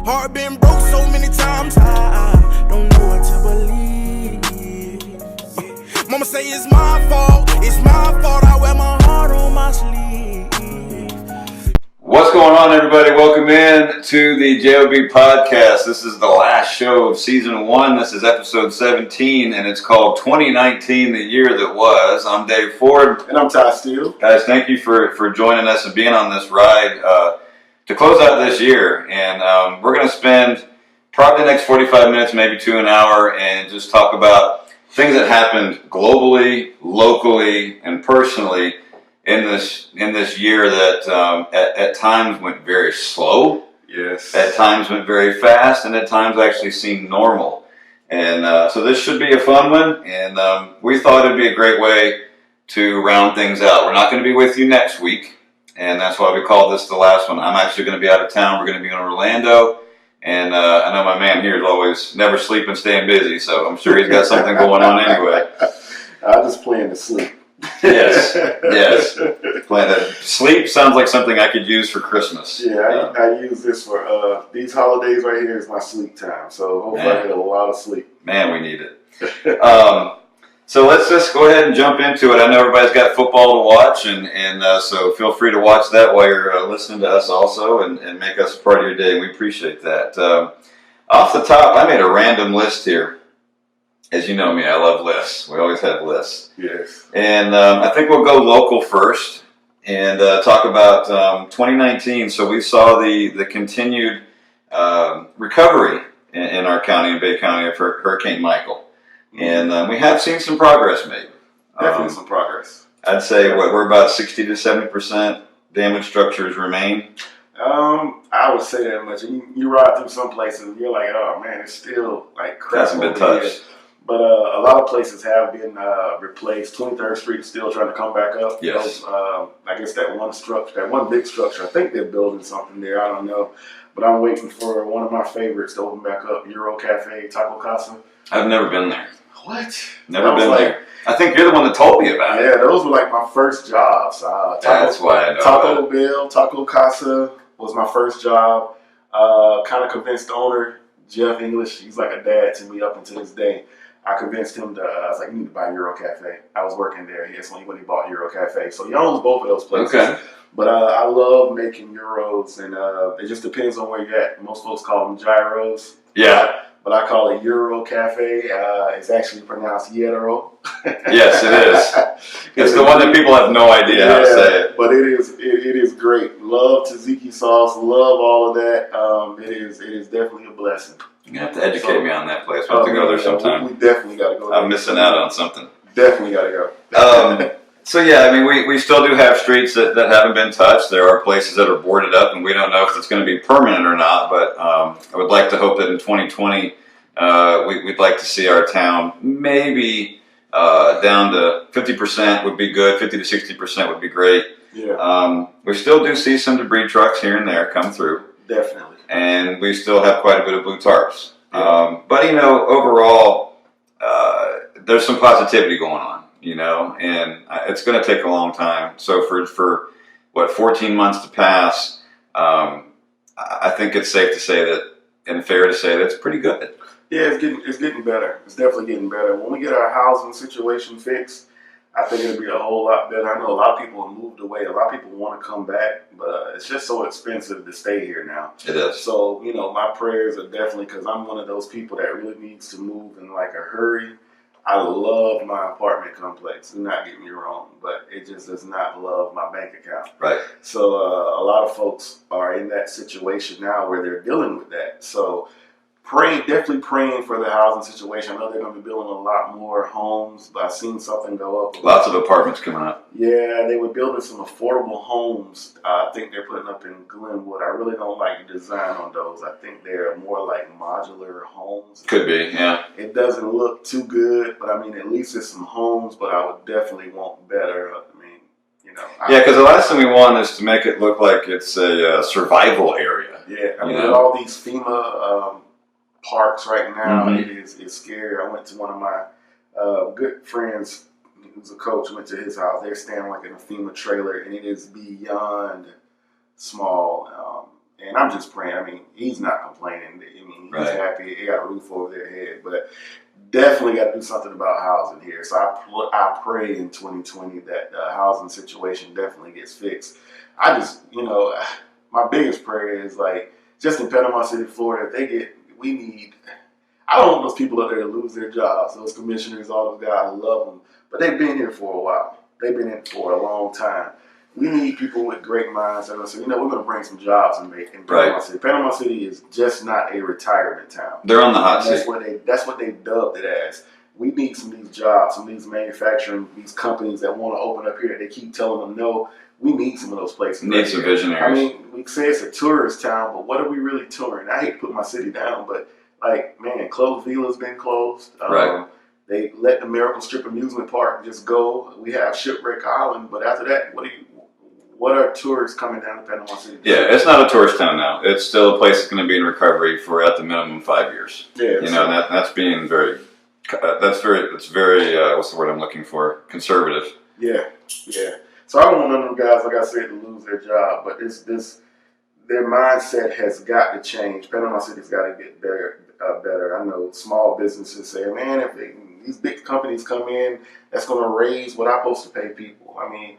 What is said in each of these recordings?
Heart been broke so many times, I don't know what to believe. Yeah. Mama say it's my fault, I wear my heart on my sleeve. What's going on, everybody? Welcome in to the J.O.B. podcast. This is the last show of season 1. This is episode 17, and it's called 2019, the year that was. I'm Dave Ford. And I'm Ty Steele. Guys, thank you for joining us and being on this ride to close out this year. And we're going to spend probably the next 45 minutes, maybe to an hour, and just talk about things that happened globally, locally, and personally in this year that at times went very slow. Yes. At times went very fast, and at times actually seemed normal. And so this should be a fun one, and we thought it'd be a great way to round things out. We're not going to be with you next week, and that's why we called this the last one. I'm actually going to be out of town. We're going to be in Orlando, and I know my man here is always never sleeping, staying busy, so I'm sure he's got something going on anyway. I just plan to sleep. Yes. Plan to sleep sounds like something I could use for Christmas. Yeah, I use this for these holidays right here is my sleep time. So hopefully I get a lot of sleep. Man, we need it. So let's just go ahead and jump into it. I know everybody's got football to watch, and so feel free to watch that while you're listening to us also, and make us a part of your day. We appreciate that. Off the top, I made a random list here. As you know me, I love lists. We always have lists. Yes. And I think we'll go local first and talk about 2019. So we saw the continued recovery in our county, in Bay County, of Hurricane Michael. And we have seen some progress made. Definitely some progress. I'd say we're about 60 to 70% damaged structures remain. I would say that much. You ride through some places and you're like, oh man, it's still like crap. Hasn't been touched. But a lot of places have been replaced. 23rd Street is still trying to come back up. Yes. I guess that one big structure, I think they're building something there. I don't know. But I'm waiting for one of my favorites to open back up, Euro Cafe, Taco Casa. I've never been there. What? Never been there. I think you're the one that told me about it. Yeah, those were like my first jobs. That's why I know Taco Bell, Taco Casa was my first job. Kind of convinced the owner, Jeff English, he's like a dad to me up until this day. I convinced him I was like, you need to buy Euro Cafe. I was working there. That's when he bought Euro Cafe. So he owns both of those places. Okay. But I love making Euros, and it just depends on where you're at. Most folks call them gyros. Yeah. But I call it Euro Cafe. It's actually pronounced Yetero. Yes, it is. It's the one that people have no idea how to say it. But it is great. Love tzatziki sauce. Love all of that. It is definitely a blessing. You have to educate me on that place. We'll have to go there sometime. We definitely got to go there. I'm missing out on something. Definitely got to go. So yeah, I mean, we still do have streets that haven't been touched. There are places that are boarded up, and we don't know if it's going to be permanent or not. But I would like to hope that in 2020, we'd like to see our town maybe down to 50% would be good. 50 to 60% would be great. Yeah. We still do see some debris trucks here and there come through. Definitely. And we still have quite a bit of blue tarps. Yeah. But, overall, there's some positivity going on, and it's going to take a long time. So for 14 months to pass, I think it's safe to say that, and fair to say that it's pretty good. Yeah, it's getting better. It's definitely getting better. When we get our housing situation fixed, I think it'll be a whole lot better. I know a lot of people have moved away. A lot of people want to come back, but it's just so expensive to stay here now. It is. So, my prayers are definitely, because I'm one of those people that really needs to move in like a hurry. I love my apartment complex. Do not get me wrong, but it just does not love my bank account. Right. So a lot of folks are in that situation now where they're dealing with that. So definitely praying for the housing situation. I know they're going to be building a lot more homes, but I've seen something go up. Lots of apartments coming up. Yeah, they were building some affordable homes. I think they're putting up in Glenwood. I really don't like the design on those. I think they're more like modular homes. Could be, yeah. It doesn't look too good, but I mean, at least it's some homes, but I would definitely want better. Yeah, because the last thing we want is to make it look like it's a survival area. Yeah, I mean, with all these FEMA parks right now, it's scary. I went to one of my good friends who's a coach, went to his house. They're staying like in a FEMA trailer, and it is beyond small. And I'm just praying. I mean, he's not complaining. I mean, he's Right. happy. They got a roof over their head. But definitely got to do something about housing here. So I pray in 2020 that the housing situation definitely gets fixed. I just, my biggest prayer is like, just in Panama City, Florida, we need, I don't want those people up there to lose their jobs. Those commissioners, all those guys, I love them. But they've been here for a while. They've been in for a long time. We need people with great minds that are going to say, we're going to bring some jobs in Panama City. Panama City is just not a retirement town. They're on the hot And seat. that's what they dubbed it as. We need some of these jobs, some of these manufacturing, these companies that want to open up here. They keep telling them no. We need some of those places. Need some visionaries. I mean, we say it's a tourist town, but what are we really touring? I hate to put my city down, but like, man, Closed Villa's been closed. Right. They let the Miracle Strip amusement park just go. We have Shipwreck Island, but after that, what are tourists coming down to Panama City? Yeah, it's not a tourist town now. It's still a place that's going to be in recovery for at the minimum 5 years. Yeah, That's being very. It's very. What's the word I'm looking for? Conservative. Yeah. So I don't want none of them guys, like I said, to lose their job. But their mindset has got to change. Panama City's got to get better. I know small businesses say, man, if these big companies come in, that's going to raise what I'm supposed to pay people. I mean,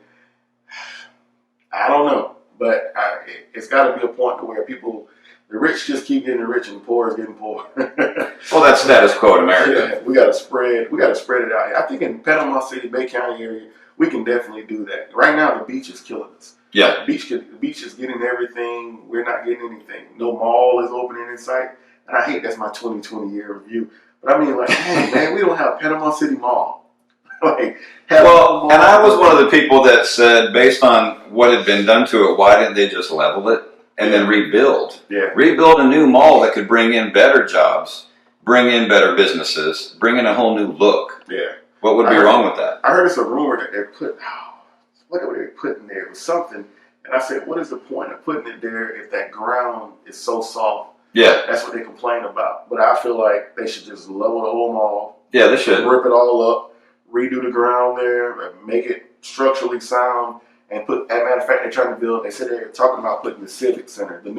I don't know, but it's got to be a point to where the rich just keep getting rich and the poor is getting poor. Well, that's status quo in America. Yeah, we got to spread it out here. I think in Panama City, Bay County area, we can definitely do that. Right now, the beach is killing us. Yeah. The beach is getting everything. We're not getting anything. No mall is opening in sight. And I hate that's my 2020 year review. But I mean, like, hey, man, we don't have Panama City Mall. And I was one of the people that said, based on what had been done to it, why didn't they just level it and then rebuild? Yeah. Rebuild a new mall that could bring in better jobs, bring in better businesses, bring in a whole new look. Yeah. What would be wrong with that? I heard it's a rumor that what were they putting there? It was something. And I said, what is the point of putting it there if that ground is so soft? Yeah. That's what they complain about. But I feel like they should just level the whole mall. Yeah, they should. Rip it all up, redo the ground there, make it structurally sound, and as a matter of fact, they said they're talking about putting the new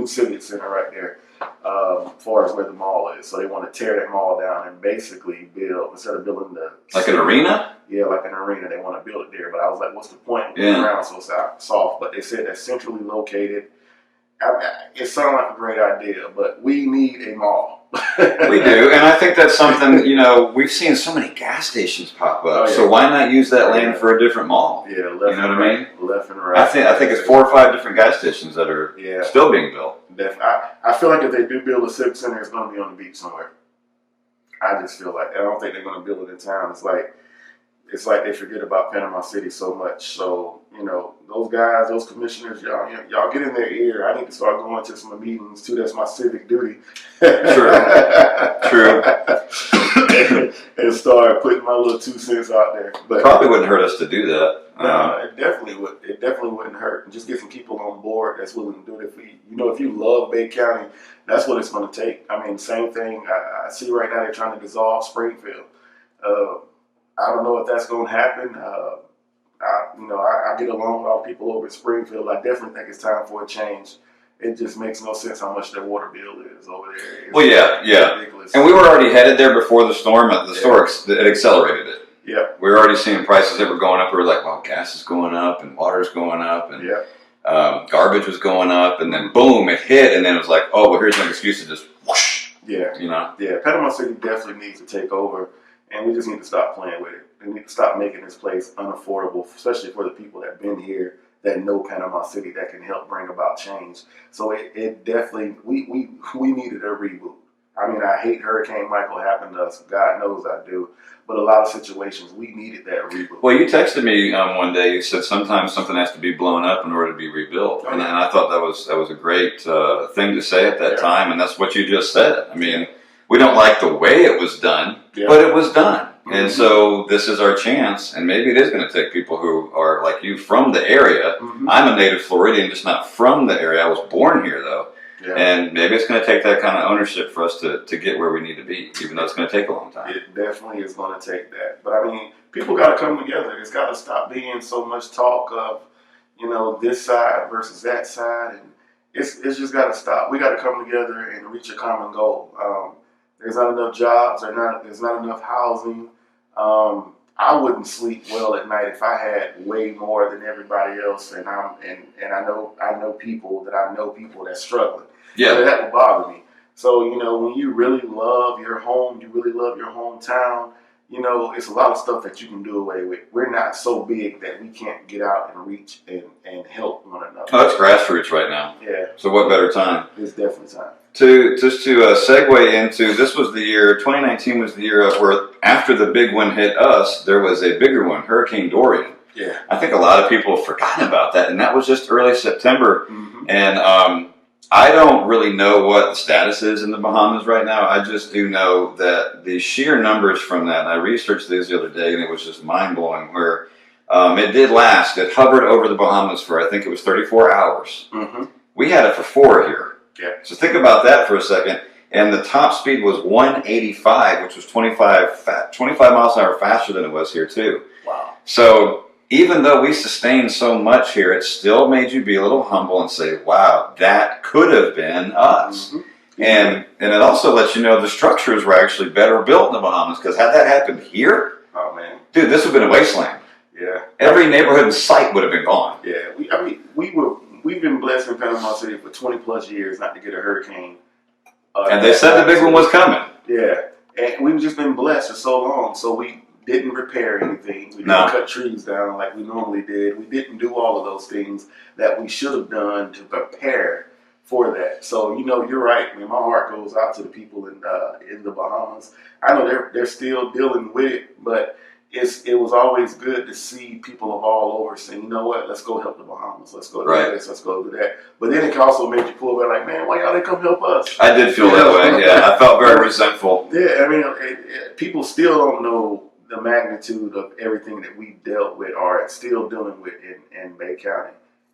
Civic Center right there, as far as where the mall is. So they want to tear that mall down and basically build, instead of building Like an arena? Yeah, like an arena. They want to build it there. But I was like, what's the point? Yeah. The ground's so soft. But they said that's centrally located. It sounds like a great idea, but we need a mall. We do, and I think that's something, we've seen so many gas stations pop up, Oh, yeah. so why not use that land for a different mall? Yeah, left You know and what I right. mean? Left and right. I think it's 4 or 5 different gas stations that are Yeah. still being built. I feel like if they do build a civic center, it's going to be on the beach somewhere. I just feel like I don't think they're going to build it in town. It's like they forget about Panama City so much. So those guys, those commissioners, y'all get in their ear. I need to start going to some meetings too. That's my civic duty. True. And start putting my little 2 cents out there. But Probably wouldn't hurt us to do that. no, it definitely would. It definitely wouldn't hurt. And just get some people on board that's willing to do it. If you love Bay County, that's what it's going to take. I mean, same thing. I see right now they're trying to dissolve Springfield. I don't know if that's going to happen. I get along with all people over at Springfield. I definitely think it's time for a change. It just makes no sense how much their water bill is over there. It's ridiculous. And we were already headed there before the storm. The storm, it accelerated it. Yeah. We were already seeing prices that were going up. We were like, well, gas is going up and water's going up and garbage was going up. And then boom, it hit. And then it was like, oh, well, here's an excuse to just whoosh. Yeah. Yeah. Panama City definitely needs to take over. And we just need to stop playing with it. We need to stop making this place unaffordable, especially for the people that have been here that know Panama City that can help bring about change. So it definitely, we needed a reboot. I mean, I hate Hurricane Michael happened to us. God knows I do. But a lot of situations, we needed that reboot. Well, you texted me one day. You said sometimes something has to be blown up in order to be rebuilt, and I thought that was a great thing to say at that time, and that's what you just said. I mean, we don't like the way it was done, but it was done. Mm-hmm. And so this is our chance, and maybe it is going to take people who are like you from the area. Mm-hmm. I'm a native Floridian, just not from the area. I was born here, though. Yeah. And maybe it's going to take that kind of ownership for us to get where we need to be, even though it's going to take a long time. It definitely is going to take that. But I mean, people got to come together. It's got to stop being so much talk of, this side versus that side. it's just got to stop. We got to come together and reach a common goal. There's not enough jobs. There's not enough housing. I wouldn't sleep well at night if I had way more than everybody else, and I know people that's struggling. Yeah, So that would bother me. So when you really love your home, you really love your hometown. It's a lot of stuff that you can do away with. We're not so big that we can't get out and reach and help one another. Oh, it's grassroots right now. Yeah. So what better time? It's definitely time. To segue into, this was the year, 2019 was the year of where after the big one hit us, there was a bigger one, Hurricane Dorian. Yeah. I think a lot of people have forgotten about that, and that was just early September. Mm-hmm. And I don't really know what the status is in the Bahamas right now. I just do know that the sheer numbers from that, and I researched these the other day, and it was just mind-blowing, where it did last. It hovered over the Bahamas for, I think it was 34 hours. Mm-hmm. We had it for 4 here. Yeah. So think about that for a second. And the top speed was 185, which was 25 miles an hour faster than it was here, too. Wow. So even though we sustained so much here, it still made you be a little humble and say, wow, that could have been us. Mm-hmm. And it also lets you know the structures were actually better built in the Bahamas, because had that happened here, oh man, dude, this would have been a wasteland. Yeah. Every neighborhood in sight would have been gone. Yeah. We've been blessed in Panama City for 20 plus years not to get a hurricane. And they said the big one was coming. Yeah. And we've just been blessed for so long. So we didn't repair anything. We didn't cut trees down like we normally did. We didn't do all of those things that we should have done to prepare for that. So, you're right, man. My heart goes out to the people in the Bahamas. I know they're still dealing with it, but it was always good to see people of all over saying, you know what, let's go help the Bahamas. Let's go do this. Let's go do that. But then it also made you pull back like, man, why y'all didn't come help us? I did feel that way, yeah. I felt very resentful. Yeah, I mean, people still don't know the magnitude of everything that we dealt with or still dealing with in Bay County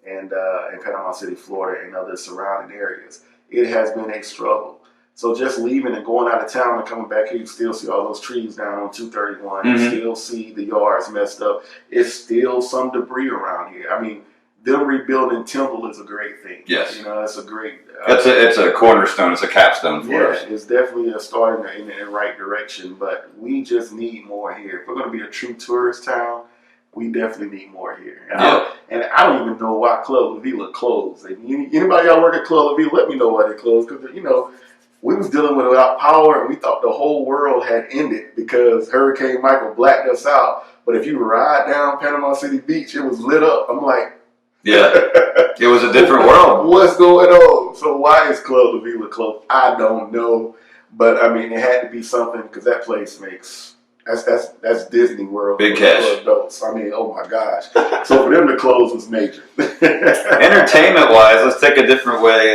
and in Panama City, Florida, and other surrounding areas. It has been a struggle. So just leaving and going out of town and coming back here, you still see all those trees down on 231. Mm-hmm. You still see the yards messed up. It's still some debris around here. I mean, them rebuilding Temple is a great thing. Yes. That's a great... It's a cornerstone. It's a capstone for us. It's definitely a start in the right direction, but we just need more here. If we're going to be a true tourist town, we definitely need more here. And I don't even know why Club La Vila closed. Anybody y'all work at Club La Vila, let me know why they closed, because, we was dealing with without power, and we thought the whole world had ended because Hurricane Michael blacked us out. But if you ride down Panama City Beach, it was lit up. I'm like, yeah, it was a different world. What's going on? So why is Club La Vila closed? I don't know, but I mean, it had to be something because that place makes that's Disney World. Big cash. For adults. I mean, oh my gosh. So for them to close was major. Entertainment-wise, let's take a different way.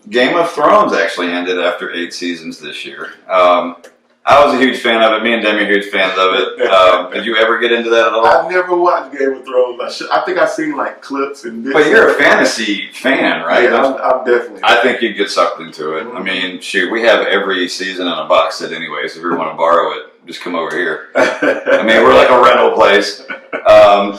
Game of Thrones actually ended after 8 seasons this year. I was a huge fan of it. Me and Demi are huge fans of it. Did you ever get into that at all? I never watched Game of Thrones. I think I've seen like clips and bits. But you're a fantasy fan, right? Yeah, I'm definitely. I think you'd get sucked into it. Mm-hmm. I mean, shoot, we have every season on a box set anyway, so if you want to borrow it, just come over here. I mean, we're like a rental place.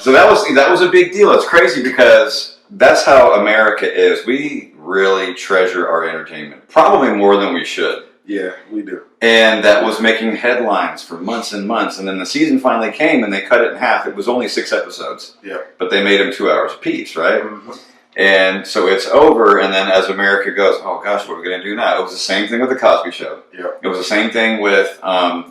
So that was a big deal. It's crazy because that's how America is. We really treasure our entertainment, probably more than we should. Yeah, we do. And that was making headlines for months and months. And then the season finally came and they cut it in half. It was only 6 episodes. Yeah. But they made them 2 hours apiece, right? Mm-hmm. And so it's over. And then as America goes, oh gosh, what are we going to do now? It was the same thing with The Cosby Show. Yeah. It was the same thing with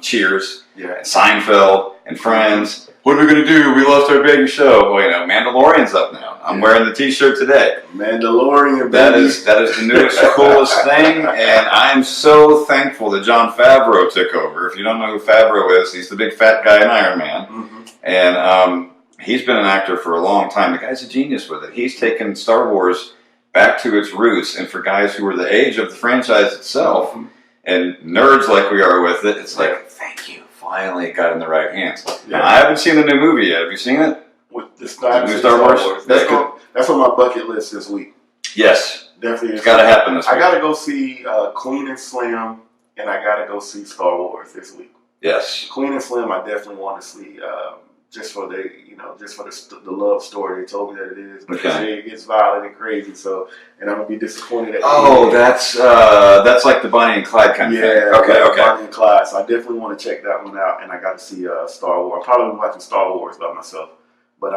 Cheers, and Seinfeld, and Friends. What are we going to do? We lost our big show. Well, Mandalorian's up now. I'm wearing the t-shirt today. Mandalorian, that is the newest, coolest thing, and I'm so thankful that Jon Favreau took over. If you don't know who Favreau is, he's the big fat guy in Iron Man. Mm-hmm. And he's been an actor for a long time. The guy's a genius with it. He's taken Star Wars back to its roots, and for guys who are the age of the franchise itself, and nerds like we are with it, it's like, thank you. Finally got in the right hands. Yeah. Now, I haven't seen the new movie yet. Have you seen it? With the new Star Wars? That's on my bucket list this week. Yes. Definitely. It's got to happen this week. I got to go see Queen and Slim, and I got to go see Star Wars this week. Yes. Queen and Slim, I definitely want to see. just for the the love story they told me that it is. But Okay. they say it gets violent and crazy. So, and I'm gonna be disappointed at. Oh, that's like the Bonnie and Clyde kind of thing. Okay. Bonnie and Clyde. So I definitely want to check that one out. And I got to see Star Wars. I'm probably watching Star Wars by myself. But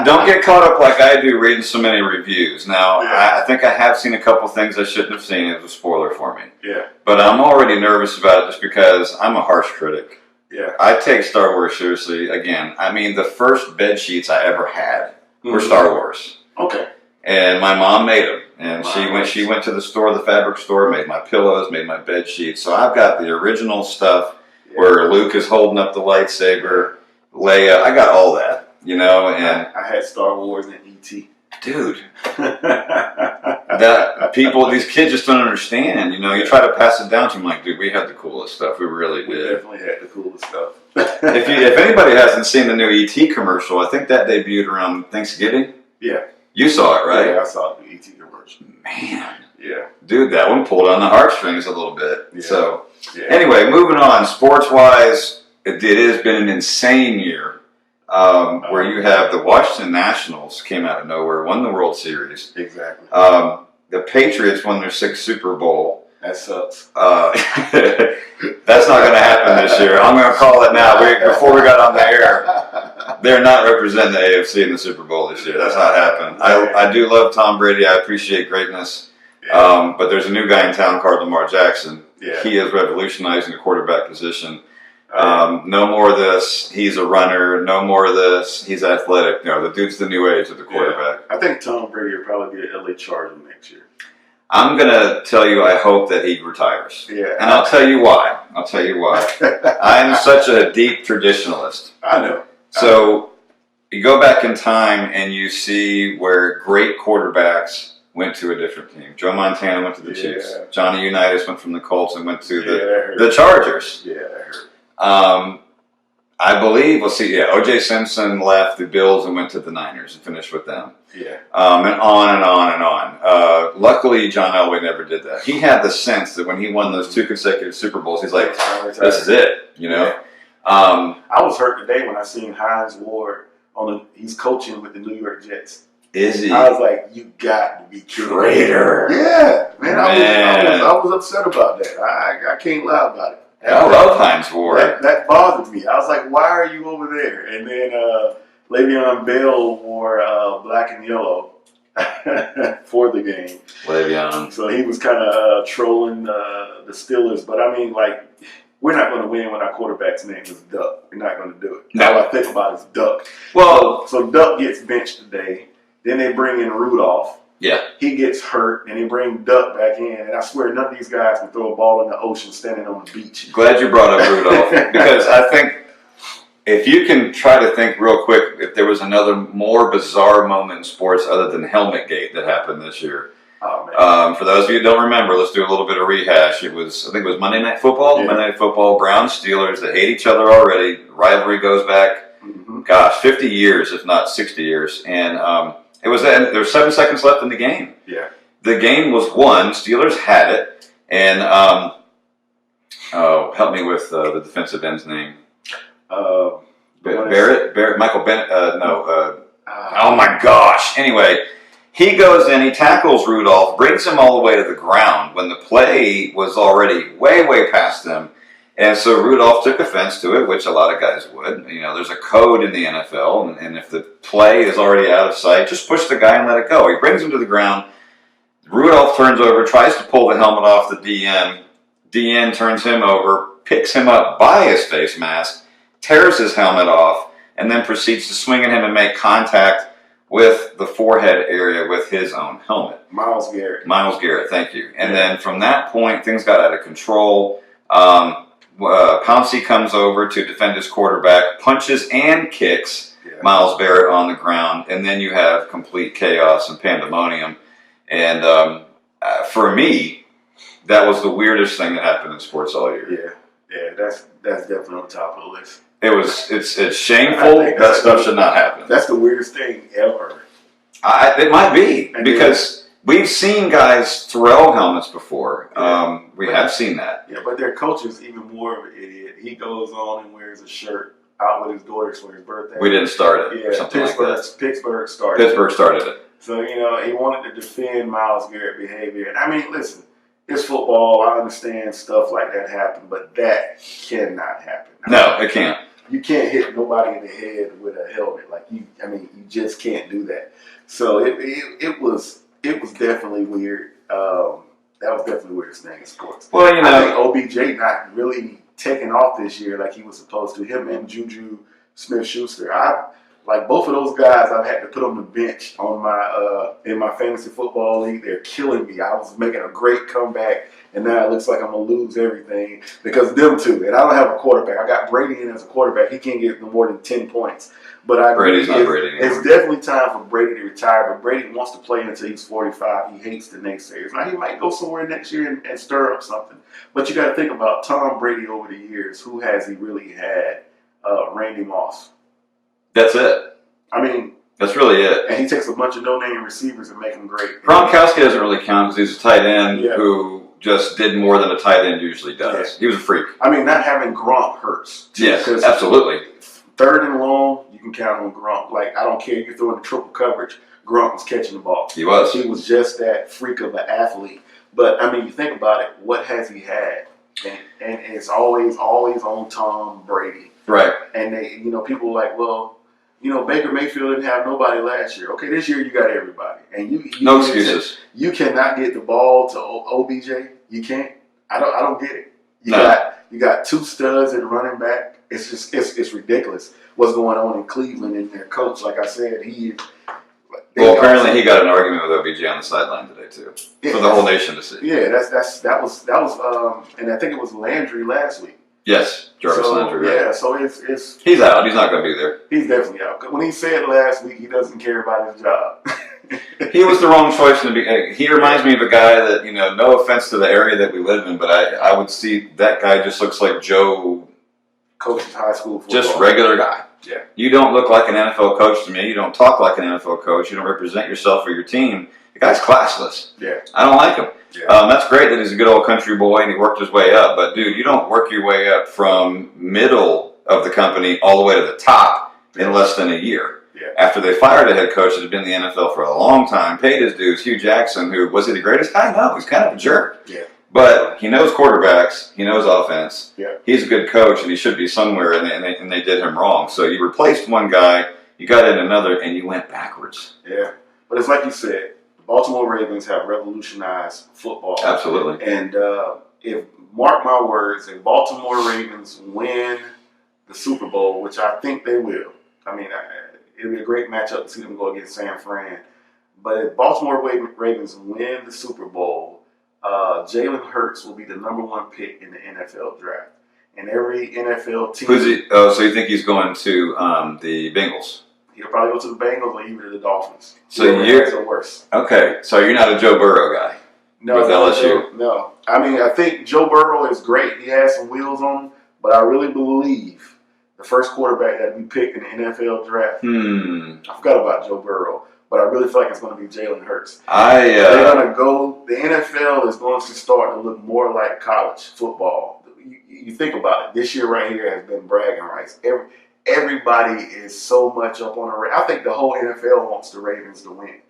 don't get caught up like I do reading so many reviews. Now, Yeah. I think I have seen a couple things I shouldn't have seen. It was a spoiler for me. Yeah. But I'm already nervous about it just because I'm a harsh critic. Yeah. I take Star Wars seriously. Again, I mean, the first bed sheets I ever had were Mhm. Star Wars. Okay. And my mom made them. And Wow. she went to the store, the fabric store, made my pillows, made my bed sheets. So I've got the original stuff where Luke is holding up the lightsaber, Leia. I got all that. And I had Star Wars and E.T. dude, these kids just don't understand. You try to pass it down to them, like, dude, we had the coolest stuff. We really We did. definitely had the coolest stuff. If anybody hasn't seen the new E.T. commercial, I think that debuted around Thanksgiving. Yeah. You saw it, right? Yeah, I saw the E.T. commercial. Man, Yeah. dude, that one pulled on the heartstrings a little bit. Yeah. So, Yeah. anyway, moving on. Sports-wise, it has been an insane year. Where you have the Washington Nationals came out of nowhere, won the World Series. Exactly. The Patriots won their 6th Super Bowl. That sucks. That's not going to happen this year. I'm going to call it now. Before we got on the air, they're not representing the AFC in the Super Bowl this year. That's not happening. I do love Tom Brady. I appreciate greatness. Yeah. But there's a new guy in town called Lamar Jackson. Yeah. He is revolutionizing the quarterback position. No more of this. He's a runner. No more of this. He's athletic. No, the dude's the new age of the quarterback. I think Tom Brady will probably be an LA Charger next year. I'm going to tell you, I hope that he retires. Yeah. And I'll tell you why. I'm such a deep traditionalist. I know. So you go back in time and you see where great quarterbacks went to a different team. Joe Montana went to the Chiefs. Johnny Unitas went from the Colts and went to the Chargers. Yeah, that hurt. I believe, O.J. Simpson left the Bills and went to the Niners and finished with them. Yeah. And on and on and on. Luckily, John Elway never did that. He had the sense that when he won those 2 consecutive Super Bowls, he's like, this is it, Yeah. I was hurt today when I seen Hines Ward he's coaching with the New York Jets. Is he? I was like, you got to be kidding. Traitor. Yeah, man. I was upset about that. I can't lie about it. I love Hines Ward. That bothered me. I was like, why are you over there? And then Le'Veon Bell wore black and yellow for the game. Le'Veon. So he was kind of trolling the Steelers. But I mean, like, we're not going to win when our quarterback's name is Duck. We're not going to do it. No. All I think about is Duck. Well, So Duck gets benched today. Then they bring in Rudolph. yeah. He gets hurt, and they bring Duck back in. And I swear, none of these guys can throw a ball in the ocean standing on the beach. Glad you brought up Rudolph because I think if you can try to think real quick, if there was another more bizarre moment in sports other than Helmetgate that happened this year. Oh, man. For those of you who don't remember, let's do a little bit of rehash. I think it was Monday Night Football. Yeah. Monday Night Football, Browns, Steelers. They hate each other already. Rivalry goes back, 50 years, if not 60 years. And there were 7 seconds left in the game. Yeah. The game was won. Steelers had it. And, help me with the defensive end's name. Barrett, Michael Bennett, oh my gosh. Anyway, he goes in, he tackles Rudolph, brings him all the way to the ground when the play was already way, way past them. And so Rudolph took offense to it, which a lot of guys would. There's a code in the NFL, and if the play is already out of sight, just push the guy and let it go. He brings him to the ground. Rudolph turns over, tries to pull the helmet off the DN. DN turns him over, picks him up by his face mask, tears his helmet off, and then proceeds to swing at him and make contact with the forehead area with his own helmet. Myles Garrett, thank you. And then from that point, things got out of control. Pouncey comes over to defend his quarterback, punches and kicks Myles Garrett on the ground, and then you have complete chaos and pandemonium. And for me, that was the weirdest thing that happened in sports all year. Yeah, that's definitely on top of the list. It's shameful. That stuff should not happen. That's the weirdest thing ever. It might be because we've seen guys throw helmets before. We have seen that. Yeah, but their coach is even more of an idiot. He goes on and wears a shirt out with his daughters for his birthday. We didn't start it or Yeah, something like that. Pittsburgh started. Pittsburgh started it. So, he wanted to defend Myles Garrett behavior. And I mean, listen, it's football. I understand stuff like that happen, but that cannot happen. No, it can't. You can't hit nobody in the head with a helmet. You just can't do that. So it was definitely weird. That was definitely the weirdest thing in sports. Well, I think OBJ not really taking off this year like he was supposed to. Him and Juju Smith-Schuster. Like both of those guys, I've had to put on the bench on my in my fantasy football league. They're killing me. I was making a great comeback, and now it looks like I'm gonna lose everything because of them two. And I don't have a quarterback. I got Brady in as a quarterback. He can't get no more than 10 points. But Brady's not Brady anymore. It's definitely time for Brady to retire. But Brady wants to play until he's 45. He hates the naysayers. Now he might go somewhere next year and stir up something. But you got to think about Tom Brady over the years. Who has he really had? Randy Moss. That's it. I mean, that's really it. And he takes a bunch of no-name receivers and make them great. Gronkowski doesn't really count because he's a tight end who just did more than a tight end usually does. Yeah. He was a freak. I mean, not having Gronk hurts. Yes, absolutely. Third and long, you can count on Gronk. I don't care if you're throwing triple coverage. Gronk was catching the ball. He was. He was just that freak of an athlete. But, I mean, you think about it, what has he had? And it's always on Tom Brady. Right. And people are like, well, Baker Mayfield didn't have nobody last year. Okay, this year you got everybody. And you no excuses. You cannot get the ball to OBJ. You can't. I don't get it. You got two studs at running back. It's just it's ridiculous what's going on in Cleveland and their coach. Like I said, apparently he got an argument with OBJ on the sideline today too, for the whole nation to see. Yeah, that was and I think it was Landry last week. Yes, Jarvis Landry. Right? Yeah, so it's he's out. He's not going to be there. He's definitely out. When he said last week he doesn't care about his job. He was the wrong choice to be. He reminds me of a guy that no offense to the area that we live in, but I would see that guy just looks like Joe. Coaches high school football. Just regular guy. Yeah. You don't look like an NFL coach to me. You don't talk like an NFL coach. You don't represent yourself or your team. The guy's classless. Yeah. I don't like him. Yeah. That's great that he's a good old country boy and he worked his way up. But, dude, you don't work your way up from middle of the company all the way to the top in less than a year. Yeah. After they fired a head coach that had been in the NFL for a long time, paid his dues, Hugh Jackson, who, was he the greatest guy? No, he's kind of a jerk. Yeah. But he knows quarterbacks. He knows offense. Yeah. He's a good coach, and he should be somewhere, and they did him wrong. So you replaced one guy, you got in another, and you went backwards. Yeah. But it's like you said, the Baltimore Ravens have revolutionized football. Absolutely. And mark my words, if Baltimore Ravens win the Super Bowl, which I think they will, I mean, it'll be a great matchup to see them go against San Fran. But if Baltimore Ravens win the Super Bowl, Jalen Hurts will be the #1 pick in the NFL draft. And every NFL team... Who's he? Oh, so you think he's going to the Bengals? He'll probably go to the Bengals or even to the Dolphins. So you're worse. Okay, so you're not a Joe Burrow guy with LSU? No. I mean, I think Joe Burrow is great. He has some wheels on him. But I really believe the first quarterback that we picked in the NFL draft... I forgot about Joe Burrow. But I really feel like it's going to be Jalen Hurts. They're going to go. The NFL is going to start to look more like college football. You think about it. This year right here has been bragging rights. Everybody is so much up on the Ravens. I think the whole NFL wants the Ravens to win.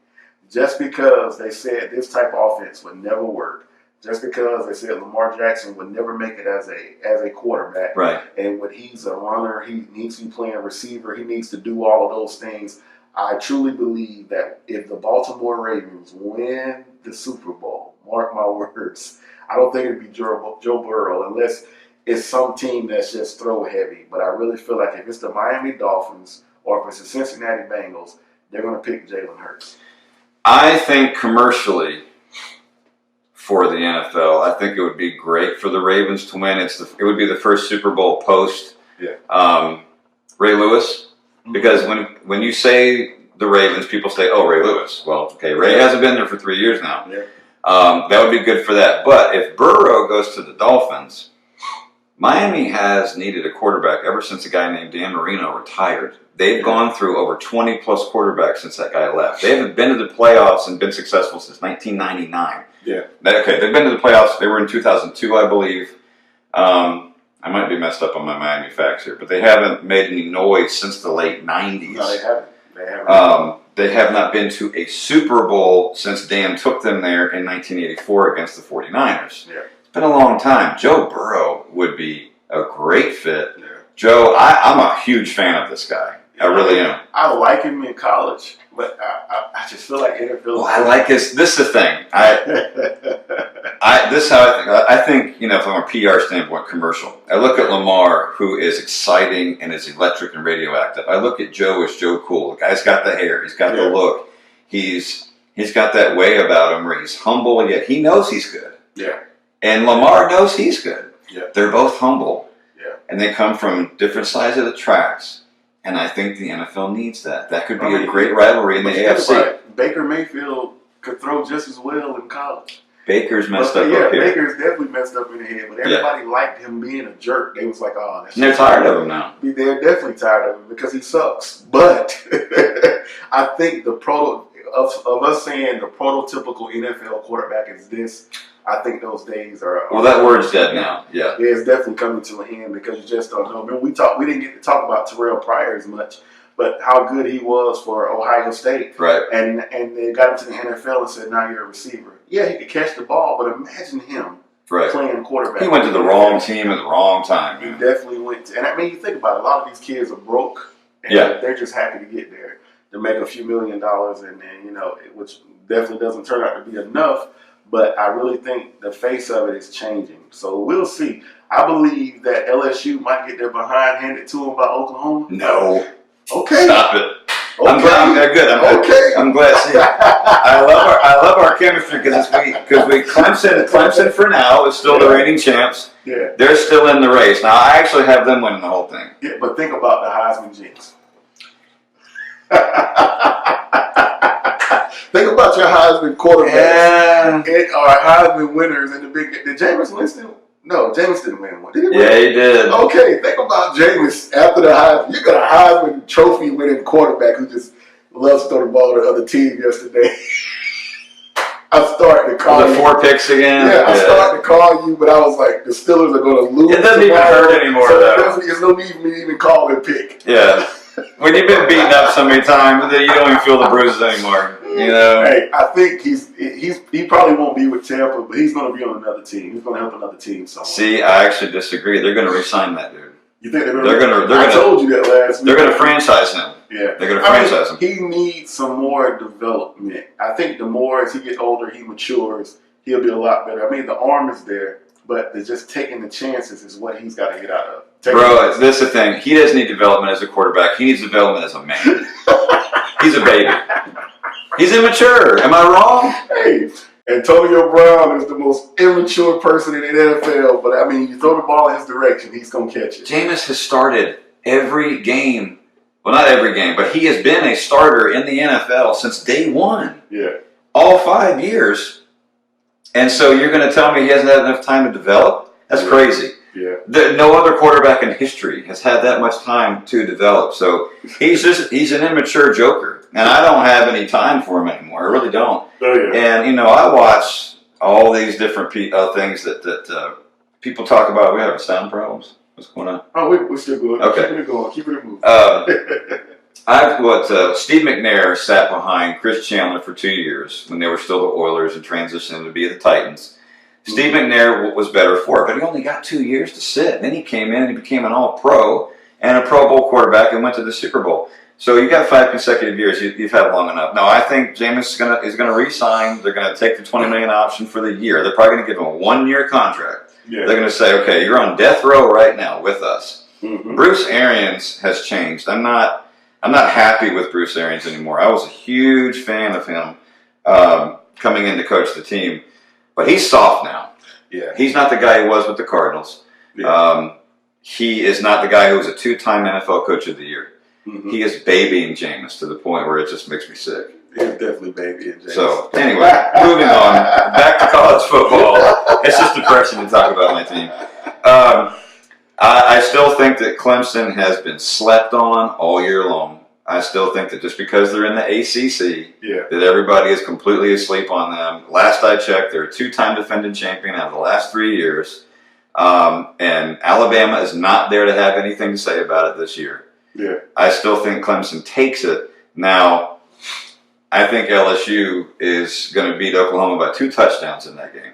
Just because they said this type of offense would never work. Just because they said Lamar Jackson would never make it as a quarterback. Right. And when he's a runner, he needs to be playing receiver. He needs to do all of those things. I truly believe that if the Baltimore Ravens win the Super Bowl, mark my words, I don't think it'd be Joe Burrow unless it's some team that's just throw heavy. But I really feel like if it's the Miami Dolphins or if it's the Cincinnati Bengals, they're going to pick Jalen Hurts. I think commercially for the NFL, I think it would be great for the Ravens to win. It would be the first Super Bowl post Ray Lewis. Because when you say the Ravens, people say, oh, Ray Lewis. Well, okay, Ray hasn't been there for 3 years now. Yeah. That would be good for that. But if Burrow goes to the Dolphins, Miami has needed a quarterback ever since a guy named Dan Marino retired. They've gone through over 20-plus quarterbacks since that guy left. They haven't been to the playoffs and been successful since 1999. Yeah. Okay, they've been to the playoffs. They were in 2002, I believe. I might be messed up on my Miami facts here, but they haven't made any noise since the late 90s. No, they haven't. They haven't. They have not been to a Super Bowl since Dan took them there in 1984 against the 49ers. Yeah. It's been a long time. Joe Burrow would be a great fit. Yeah. Joe, I'm a huge fan of this guy. I really am. I like him in college, but I just feel like NFL. Well, I like his. This is the thing. This is how I think. I think, you know, from a PR standpoint, commercial. I look at Lamar, who is exciting and is electric and radioactive. I look at Joe as Joe Cool. The guy's got the hair. He's got the look. He's got that way about him where he's humble, yet he knows he's good. Yeah. And Lamar knows he's good. Yeah. They're both humble. Yeah. And they come from different sides of the tracks. And I think the NFL needs that. That could be a great rivalry in the AFC. Baker Mayfield could throw just as well in college. Baker's messed up here. Baker's definitely messed up in the head, but everybody liked him being a jerk. They was like, oh, that's... And they're tired of him now. They're definitely tired of him because he sucks. But I think of us saying the prototypical NFL quarterback is this, I think those days are... Well, that word's dead now. Yeah. It's definitely coming to an end because you just don't know. I mean, we didn't get to talk about Terrell Pryor as much, but how good he was for Ohio State. Right. And they got him to the NFL and said, now you're a receiver. Yeah, he could catch the ball, but imagine him playing quarterback. He went to the wrong team at the wrong time. He definitely went to, and I mean, you think about it, a lot of these kids are broke. And they're just happy to get there to make a few $1 million, and then, you know, which definitely doesn't turn out to be enough. But I really think the face of it is changing. So we'll see. I believe that LSU might get their behind handed to them by Oklahoma. No. Okay. Stop it. Okay. I'm glad. They're good. I'm glad. See, I love our chemistry because we Clemson for now is still the reigning champs. Yeah. They're still in the race. Now I actually have them winning the whole thing. Yeah, but think about the Heisman jinx. Think about your Heisman quarterbacks or Heisman winners and the big. Did Jameis Winston? No, Jameis didn't win one. Did he win? Yeah, he did. Okay, think about Jameis after the Heisman. You got a Heisman trophy winning quarterback who just loves to throw the ball to the other team yesterday. I started to call you. 4 picks again? Yeah, I started to call you, but I was like, the Steelers are going to lose. It doesn't even hurt anymore, so though. There's no need for me to even call and pick. Yeah. When you've been beaten up so many times that you don't even feel the bruises anymore. You know? Hey, I think he probably won't be with Tampa, but he's going to be on another team. He's going to help another team somewhere. See, I actually disagree. They're going to re-sign that dude. You think they're going to? I told you that last week. They're going to franchise him. Yeah. They're going to franchise him. He needs some more development. I think the more as he gets older, he matures, he'll be a lot better. I mean, the arm is there, but just taking the chances is what he's got to get out of. Bro, this is the thing. He doesn't need development as a quarterback. He needs development as a man. He's a baby. He's immature. Am I wrong? Hey, Antonio Brown is the most immature person in the NFL, but I mean, you throw the ball in his direction, he's going to catch it. Jameis has started every game. Well, not every game, but he has been a starter in the NFL since day one. Yeah. All 5 years. And so you're going to tell me he hasn't had enough time to develop? That's crazy. Yeah. No other quarterback in history has had that much time to develop. So he's an immature joker. And I don't have any time for him anymore. I really don't. Oh, yeah. And, you know, I watch all these different things that people talk about. We having sound problems? What's going on? Oh, we're still good. Okay. Keep it going. Keep it moving. Steve McNair sat behind Chris Chandler for 2 years when they were still the Oilers and transitioned to be the Titans. Steve McNair was better for it, but he only got 2 years to sit. And then he came in and he became an All-Pro and a Pro Bowl quarterback and went to the Super Bowl. So you got 5 consecutive years. You've had long enough. No, I think Jameis is going to re-sign. They're going to take the $20 million option for the year. They're probably going to give him a 1-year contract. Yeah. They're going to say, okay, you're on death row right now with us. Mm-hmm. Bruce Arians has changed. I'm not happy with Bruce Arians anymore. I was a huge fan of him coming in to coach the team. But he's soft now. Yeah. He's not the guy he was with the Cardinals. Yeah. He is not the guy who was a 2-time NFL Coach of the Year. Mm-hmm. He is babying Jameis to the point where it just makes me sick. He's definitely babying Jameis. So, anyway, moving on. Back to college football. It's just depressing to talk about my team. I still think that Clemson has been slept on all year long. I still think that just because they're in the ACC, that everybody is completely asleep on them. Last I checked, they're a 2-time defending champion out of the last 3 years. And Alabama is not there to have anything to say about it this year. Yeah. I still think Clemson takes it. Now, I think LSU is going to beat Oklahoma by 2 touchdowns in that game.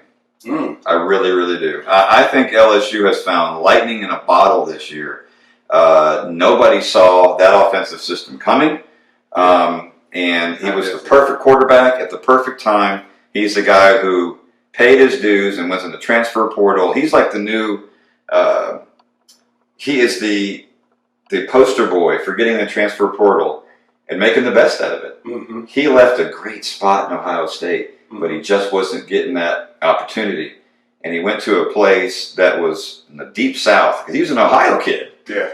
I really, really do. I think LSU has found lightning in a bottle this year. Nobody saw that offensive system coming. And he was the perfect quarterback at the perfect time. He's the guy who paid his dues and was in the transfer portal. He's like the new, he is the poster boy for getting the transfer portal and making the best out of it. Mm-hmm. He left a great spot in Ohio State, but he just wasn't getting that opportunity. And he went to a place that was in the deep south, because he was an Ohio kid. Yeah.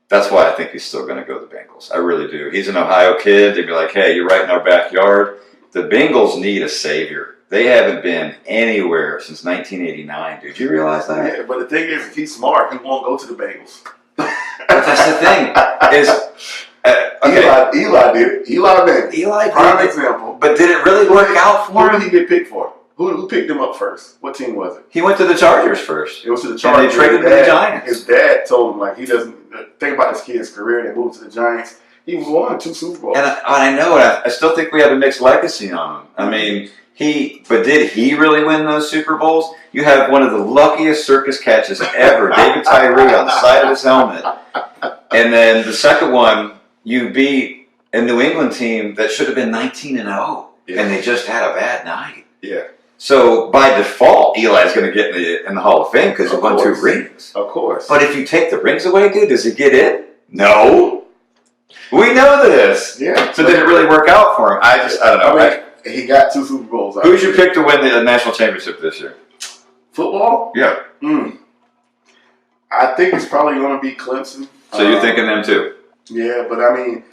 That's why I think he's still going to go to the Bengals. I really do. He's an Ohio kid. They'd be like, hey, you're right in our backyard. The Bengals need a savior. They haven't been anywhere since 1989. Did you realize that? Yeah, but the thing is, if he's smart, he won't go to the Bengals. But that's the thing. Is okay. Eli did. Eli did. Eli Prime did. example. But did it really work out for Who him? did he get picked for? Who picked him up first? What team was it? He went to the Chargers first. It was to the Chargers. And they traded to the Giants. His dad told him, like, he doesn't think about this kid's career. They moved to the Giants. He won 2 Super Bowls. And I know it. I still think we have a mixed legacy on him. I mean, but did he really win those Super Bowls? You have one of the luckiest circus catches ever, David Tyree on the side of his helmet. And then the second one, you beat a New England team that should have been 19-0, and they just had a bad night. Yeah. So by default, Eli's going to get in the Hall of Fame because he won 2 rings. Of course. But if you take the rings away, dude, does he get in? No. We know this. Yeah. So did it really work out for him? I don't know. I mean, he got 2 Super Bowls. Who'd you pick to win the national championship this year? Football? Yeah. I think it's probably going to be Clemson. So you're thinking them too? Yeah, but I mean,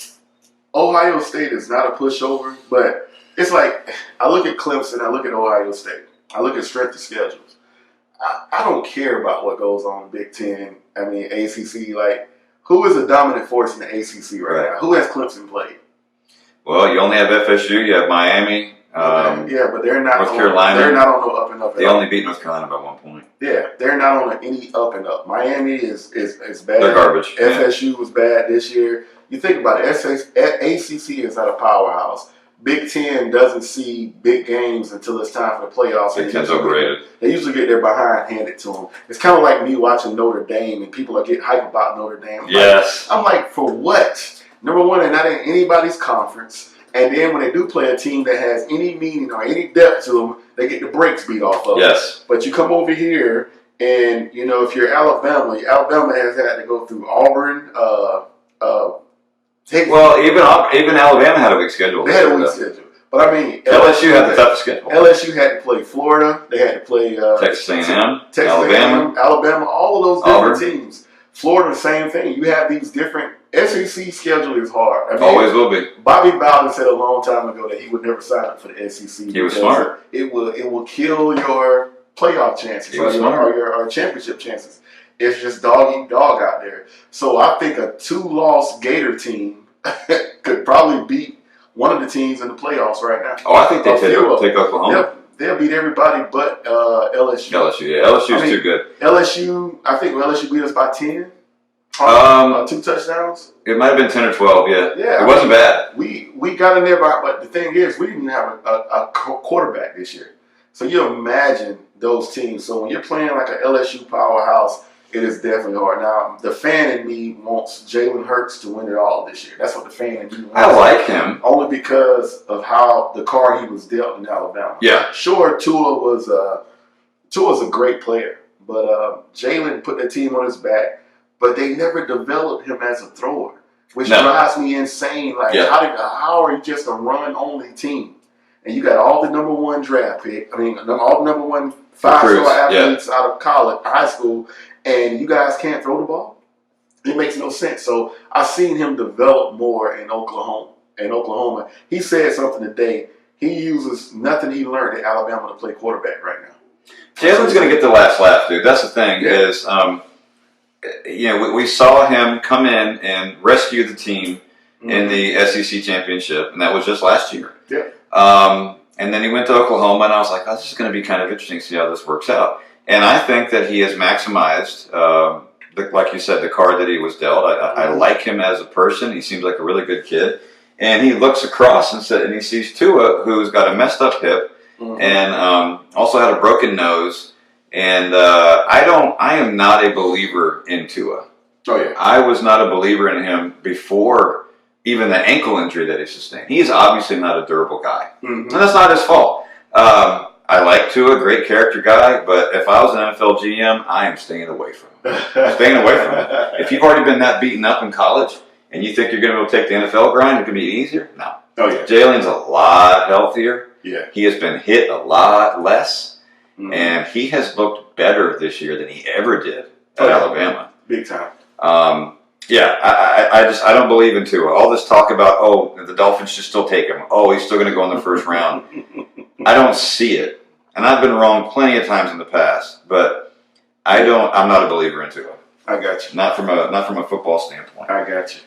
Ohio State is not a pushover, but it's like, I look at Clemson, I look at Ohio State, I look at strength of schedules. I don't care about what goes on in Big Ten, I mean, ACC, like, who is a dominant force in the ACC right now? Who has Clemson played? Well, you only have FSU, you have Miami. Yeah, but they're not North Carolina. They're not on no up and up. They only beat North Carolina by 1 point. Yeah, they're not on any up and up. Miami is bad. They're garbage. FSU was bad this year. You think about it, ACC is not a powerhouse. Big Ten doesn't see big games until it's time for the playoffs. Big Ten's overrated. They usually get their behind handed to them. It's kind of like me watching Notre Dame, and people are getting hyped about Notre Dame. I'm like, for what? Number one, they're not in anybody's conference. And then when they do play a team that has any meaning or any depth to them, they get the brakes beat off of them. Yes. But you come over here, and, you know, if you're Alabama has had to go through Auburn. Even Alabama had a weak schedule. They had a weak schedule. But, I mean, LSU had the toughest schedule. LSU had to play Florida. They had to play Texas A&M, Alabama, all of those different Auburn. Teams. Florida, the same thing. You have these different SEC schedule is hard. I mean, always will be. Bobby Bowden said a long time ago that he would never sign up for the SEC. He was smart. It will kill your playoff chances or your championship chances. It's just dog eat dog out there. So I think a 2-loss Gator team could probably beat one of the teams in the playoffs right now. Oh, I think they take Oklahoma. Yep. They'll beat everybody but LSU. LSU's too good. I think LSU beat us by 10. 2 touchdowns. It might have been 10 or 12. Yeah. It wasn't bad. We got in there, but the thing is, we didn't even have a quarterback this year. So you imagine those teams. So when you're playing like an LSU powerhouse, it is definitely hard. Now, the fan in me wants Jalen Hurts to win it all this year. That's what the fan in me wants. I like him. Only because of how the card he was dealt in Alabama. Yeah. Sure, Tua's a great player, but Jalen put the team on his back, but they never developed him as a thrower, which drives me insane. Like, how are you just a run-only team? And you got all the number 1 draft pick. I mean, all the number 1 5-star athletes out of college, high school, and you guys can't throw the ball? It makes no sense. So I've seen him develop more in Oklahoma. He said something today. He uses nothing he learned at Alabama to play quarterback right now. Jalen's going to get the last laugh, dude. That's the thing is, we saw him come in and rescue the team in the SEC championship, and that was just last year. Yeah. And then he went to Oklahoma, and I was like, oh, this is going to be kind of interesting to see how this works out. And I think that he has maximized, like you said, the card that he was dealt. I like him as a person. He seems like a really good kid. And he looks across and he sees Tua, who's got a messed up hip and also had a broken nose. And I am not a believer in Tua. Oh, yeah. I was not a believer in him before even the ankle injury that he sustained. He's obviously not a durable guy. And that's not his fault. I like Tua, great character guy, but if I was an NFL GM, I am staying away from him. Staying away from him. If you've already been that beaten up in college and you think you're going to be able to take the NFL grind, it can be easier? No. Oh, yeah. Jalen's a lot healthier. Yeah. He has been hit a lot less, and he has looked better this year than he ever did at Alabama. Big time. I don't believe in Tua. All this talk about, the Dolphins should still take him. Oh, he's still going to go in the first round. I don't see it. And I've been wrong plenty of times in the past, but I'm not a believer in Tua. I got you. Not from a football standpoint. I got you.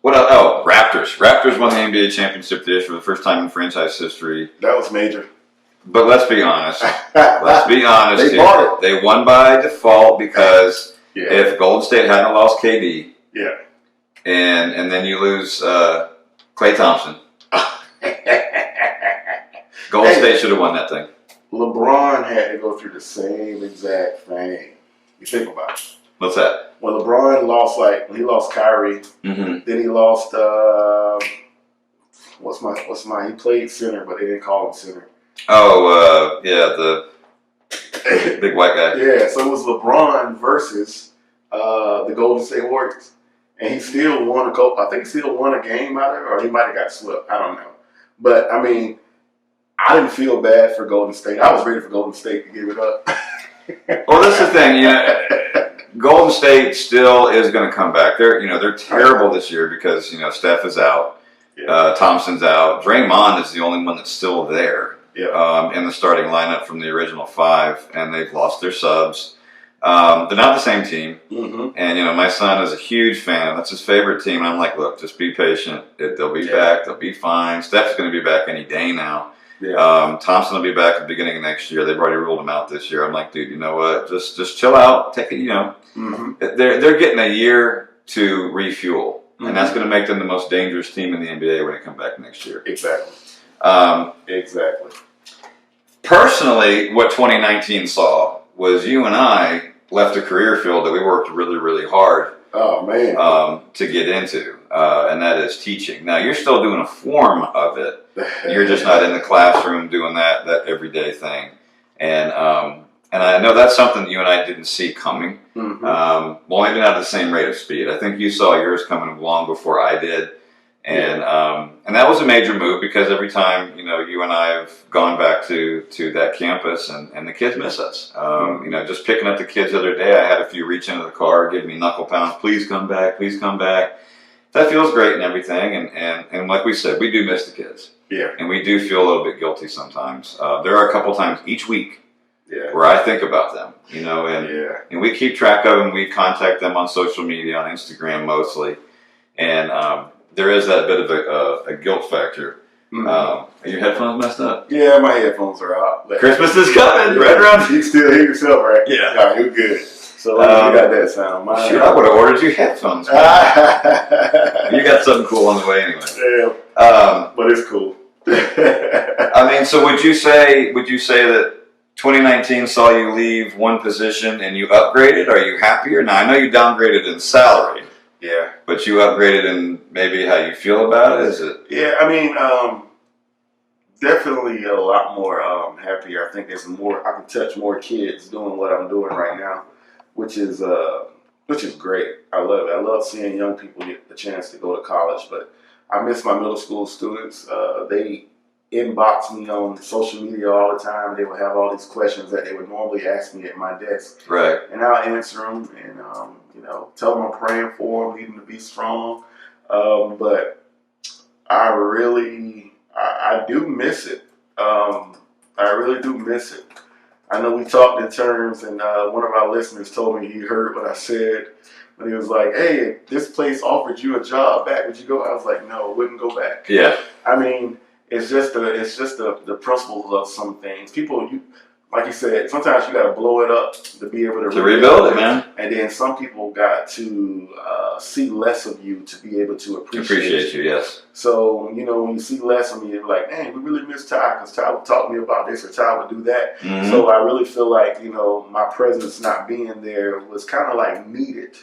What else? Oh, Raptors. Raptors won the NBA championship this year for the first time in franchise history. That was major. But let's be honest. They bought it. They won by default because if Golden State hadn't lost KD, and then you lose Klay Thompson, Golden State should have won that thing. LeBron had to go through the same exact thing. You think about it. What's that? When LeBron lost, when he lost Kyrie, then he lost, he played center, but they didn't call him center. Oh, the big white guy. Yeah, so it was LeBron versus the Golden State Warriors. And he still won I think he still won a game out of it, or he might have got swept. I don't know. But, I mean, I didn't feel bad for Golden State. I was ready for Golden State to give it up. Well, that's the thing. Golden State still is going to come back. They're terrible this year because Steph is out, Thompson's out. Draymond is the only one that's still there in the starting lineup from the original 5, and they've lost their subs. They're not the same team, and my son is a huge fan. That's his favorite team. And I'm like, look, just be patient. They'll be back. They'll be fine. Steph's going to be back any day now. Thompson will be back at the beginning of next year. They've already ruled him out this year. I'm like, dude, you know what? Just chill out. Take it. They're getting a year to refuel, and that's going to make them the most dangerous team in the NBA when they come back next year. Exactly. Exactly. Personally, what 2019 saw was you and I left a career field that we worked really, really hard. Oh man. To get into, and that is teaching. Now you're still doing a form of it. You're just not in the classroom doing that everyday thing. And I know that's something that you and I didn't see coming. Well, maybe not at the same rate of speed. I think you saw yours coming long before I did. And that was a major move because every time, you and I have gone back to that campus and the kids miss us. Just picking up the kids the other day, I had a few reach into the car, give me knuckle pounds, please come back, please come back. That feels great and everything. And like we said, we do miss the kids. Yeah. And we do feel a little bit guilty sometimes. There are a couple times each week where I think about them, and we keep track of them. We contact them on social media, on Instagram mostly. And, there is that bit of a guilt factor. Are your headphones messed up? Yeah, my headphones are out. Christmas is coming, right around. You still hear yourself, right? Yeah. Yeah, you're good. So you got that sound. Shoot, I would have ordered you headphones. You got something cool on the way anyway. Yeah. But it's cool. So would you say that 2019 saw you leave one position and you upgraded? Are you happier? Now, I know you downgraded in salary. Yeah. But you upgraded in maybe how you feel about it? Is it? Yeah, definitely a lot more happier. I think there's I can touch more kids doing what I'm doing right now, which is great. I love it. I love seeing young people get the chance to go to college, but I miss my middle school students. They inbox me on social media all the time. They would have all these questions that they would normally ask me at my desk. Right. And I'll answer them and, tell them I'm praying for them, need them to be strong. But I do miss it. I really do miss it. I know we talked in terms, and one of our listeners told me he heard what I said when he was like, hey, if this place offered you a job back, would you go? I was like, no, I wouldn't go back. Yeah. I mean, it's just the principles of some things. People, like you said, sometimes you got to blow it up to be able to rebuild it, man. And then some people got to see less of you to be able to appreciate you. Yes. So, you know, when you see less of me, you're like, man, we really miss Ty because Ty would talk to me about this or Ty would do that. Mm-hmm. So I really feel like, you know, my presence not being there was kind of like needed.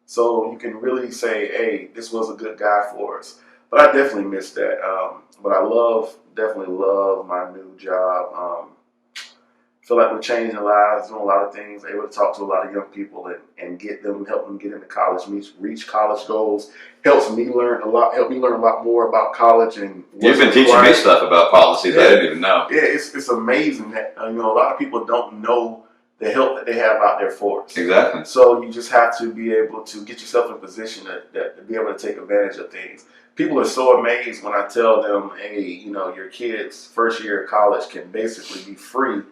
So you can really say, hey, this was a good guy for us. But I definitely miss that. But I definitely love my new job. Feel like we're changing lives, doing a lot of things, able to talk to a lot of young people and help them get into college, reach college goals. Help me learn a lot more about college and you've been teaching me stuff about policies I didn't even know. Yeah, it's amazing that you know, a lot of people don't know the help that they have out there for us. Exactly. So you just have to be able to get yourself in a position to be able to take advantage of things. People are so amazed when I tell them, hey, you know, your kids' first year of college can basically be free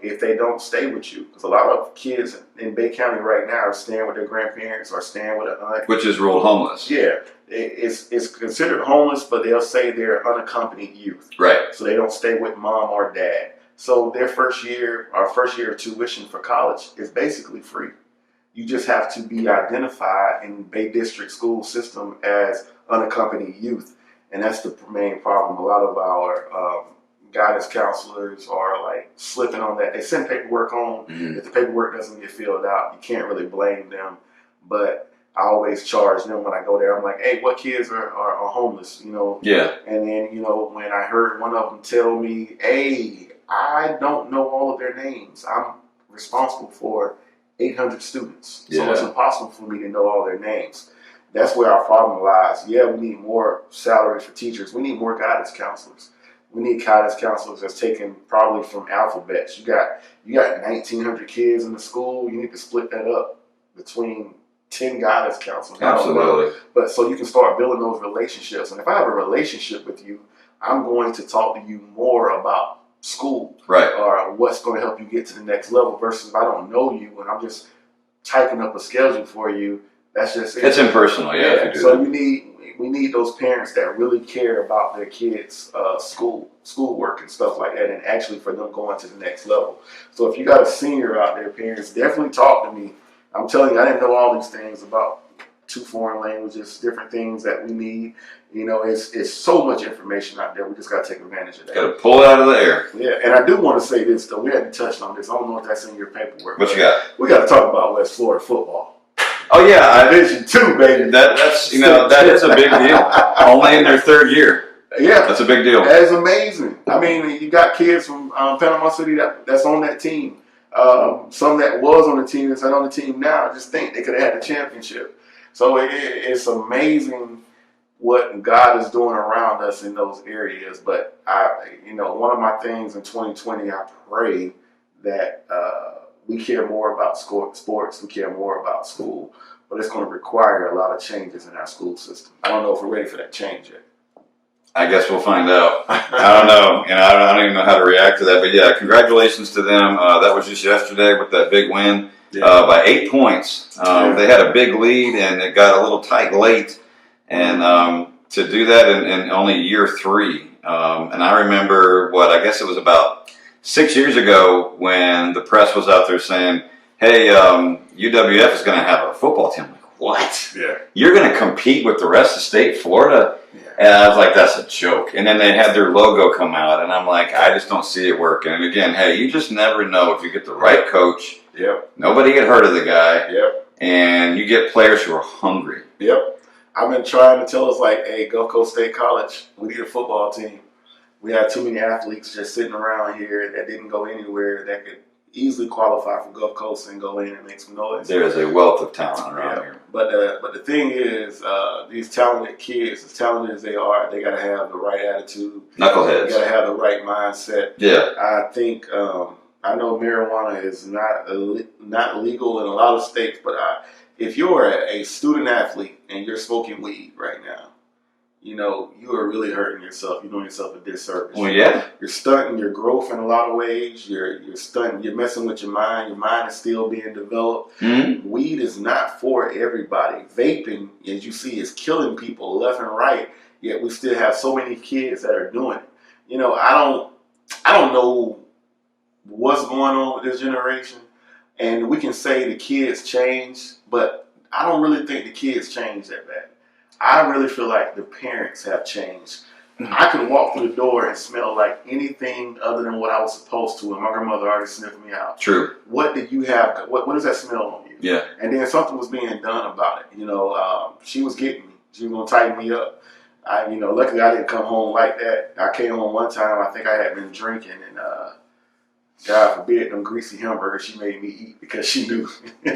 if they don't stay with you. Because a lot of kids in Bay County right now are staying with their grandparents or staying with an aunt. Which is ruled homeless. Yeah. It's considered homeless, but they'll say they're unaccompanied youth. Right. So they don't stay with mom or dad. So their first year of tuition for college is basically free. You just have to be identified in Bay District school system as unaccompanied youth. And that's the main problem. A lot of our guidance counselors are like slipping on that. They send paperwork home. Mm-hmm. If the paperwork doesn't get filled out, you can't really blame them. But I always charge them when I go there. I'm like, hey, what kids are homeless? You know? Yeah. And then, you know, when I heard one of them tell me, hey, I don't know all of their names. I'm responsible for 800 students. So it's impossible for me to know all their names. That's where our problem lies. Yeah, we need more salaries for teachers. We need more guidance counselors. We need guidance counselors that's taken probably from alphabets. You got 1,900 kids in the school. You need to split that up between 10 guidance counselors. Absolutely. But so you can start building those relationships. And if I have a relationship with you, I'm going to talk to you more about school. Right. Or what's going to help you get to the next level versus if I don't know you and I'm just typing up a schedule for you. That's just it. It's impersonal, yeah. So we need those parents that really care about their kids' schoolwork and stuff like that, and actually for them going to the next level. So if you got a senior out there, parents, definitely talk to me. I'm telling you, I didn't know all these things about 2 foreign languages, different things that we need. You know, it's so much information out there. We just got to take advantage of that. Got to pull it out of the air. Yeah, and I do want to say this, though. We hadn't touched on this. I don't know if that's in your paperwork. What you got? We got to talk about West Florida football. Oh yeah, Division 2, baby. That's that is a big deal. Only in their 3rd year. Yeah, that's a big deal. That is amazing. I mean, you got kids from Panama City that's on that team. Some that was on the team that's not on the team now. I just think they could have had the championship. So it's amazing what God is doing around us in those areas. But one of my things in 2020, I pray that we care more about sports, we care more about school, but it's going to require a lot of changes in our school system. I don't know if we're ready for that change yet. I guess we'll find out. I don't know. I don't even know how to react to that. But yeah, congratulations to them. That was just yesterday with that big win by 8 points. They had a big lead and it got a little tight late. And to do that in only year 3. And I remember I guess it was about 6 years ago when the press was out there saying, hey, UWF is going to have a football team. I'm like, what? Yeah. You're going to compete with the rest of state Florida? Yeah. And I was like, that's a joke. And then they had their logo come out, and I'm like, I just don't see it working. And again, hey, you just never know if you get the right coach. Yep. Nobody had heard of the guy. Yep. And you get players who are hungry. Yep. I've been trying to tell us, like, hey, Gulf Coast State College, we need a football team. We have too many athletes just sitting around here that didn't go anywhere that could easily qualify for Gulf Coast and go in and make some noise. There is a wealth of talent around here. But the thing is, these talented kids, as talented as they are, they got to have the right attitude. Knuckleheads. They got to have the right mindset. Yeah. I think I know marijuana is not legal in a lot of states, but if you're a student athlete and you're smoking weed right now, you know, you are really hurting yourself. You're doing yourself a disservice. Well, yeah. You're stunting your growth in a lot of ways. You're stunting. You're messing with your mind. Your mind is still being developed. Mm-hmm. Weed is not for everybody. Vaping, as you see, is killing people left and right. Yet we still have so many kids that are doing it. You know, I don't know what's going on with this generation. And we can say the kids change, but I don't really think the kids change that bad. I really feel like the parents have changed. I can walk through the door and smell like anything other than what I was supposed to, and my grandmother already sniffed me out. True. What did you have? What does that smell on you? Yeah. And then something was being done about it. You know, she was getting me. She was gonna tighten me up. Luckily I didn't come home like that. I came home one time. I think I had been drinking, and God forbid them greasy hamburgers she made me eat because she knew. I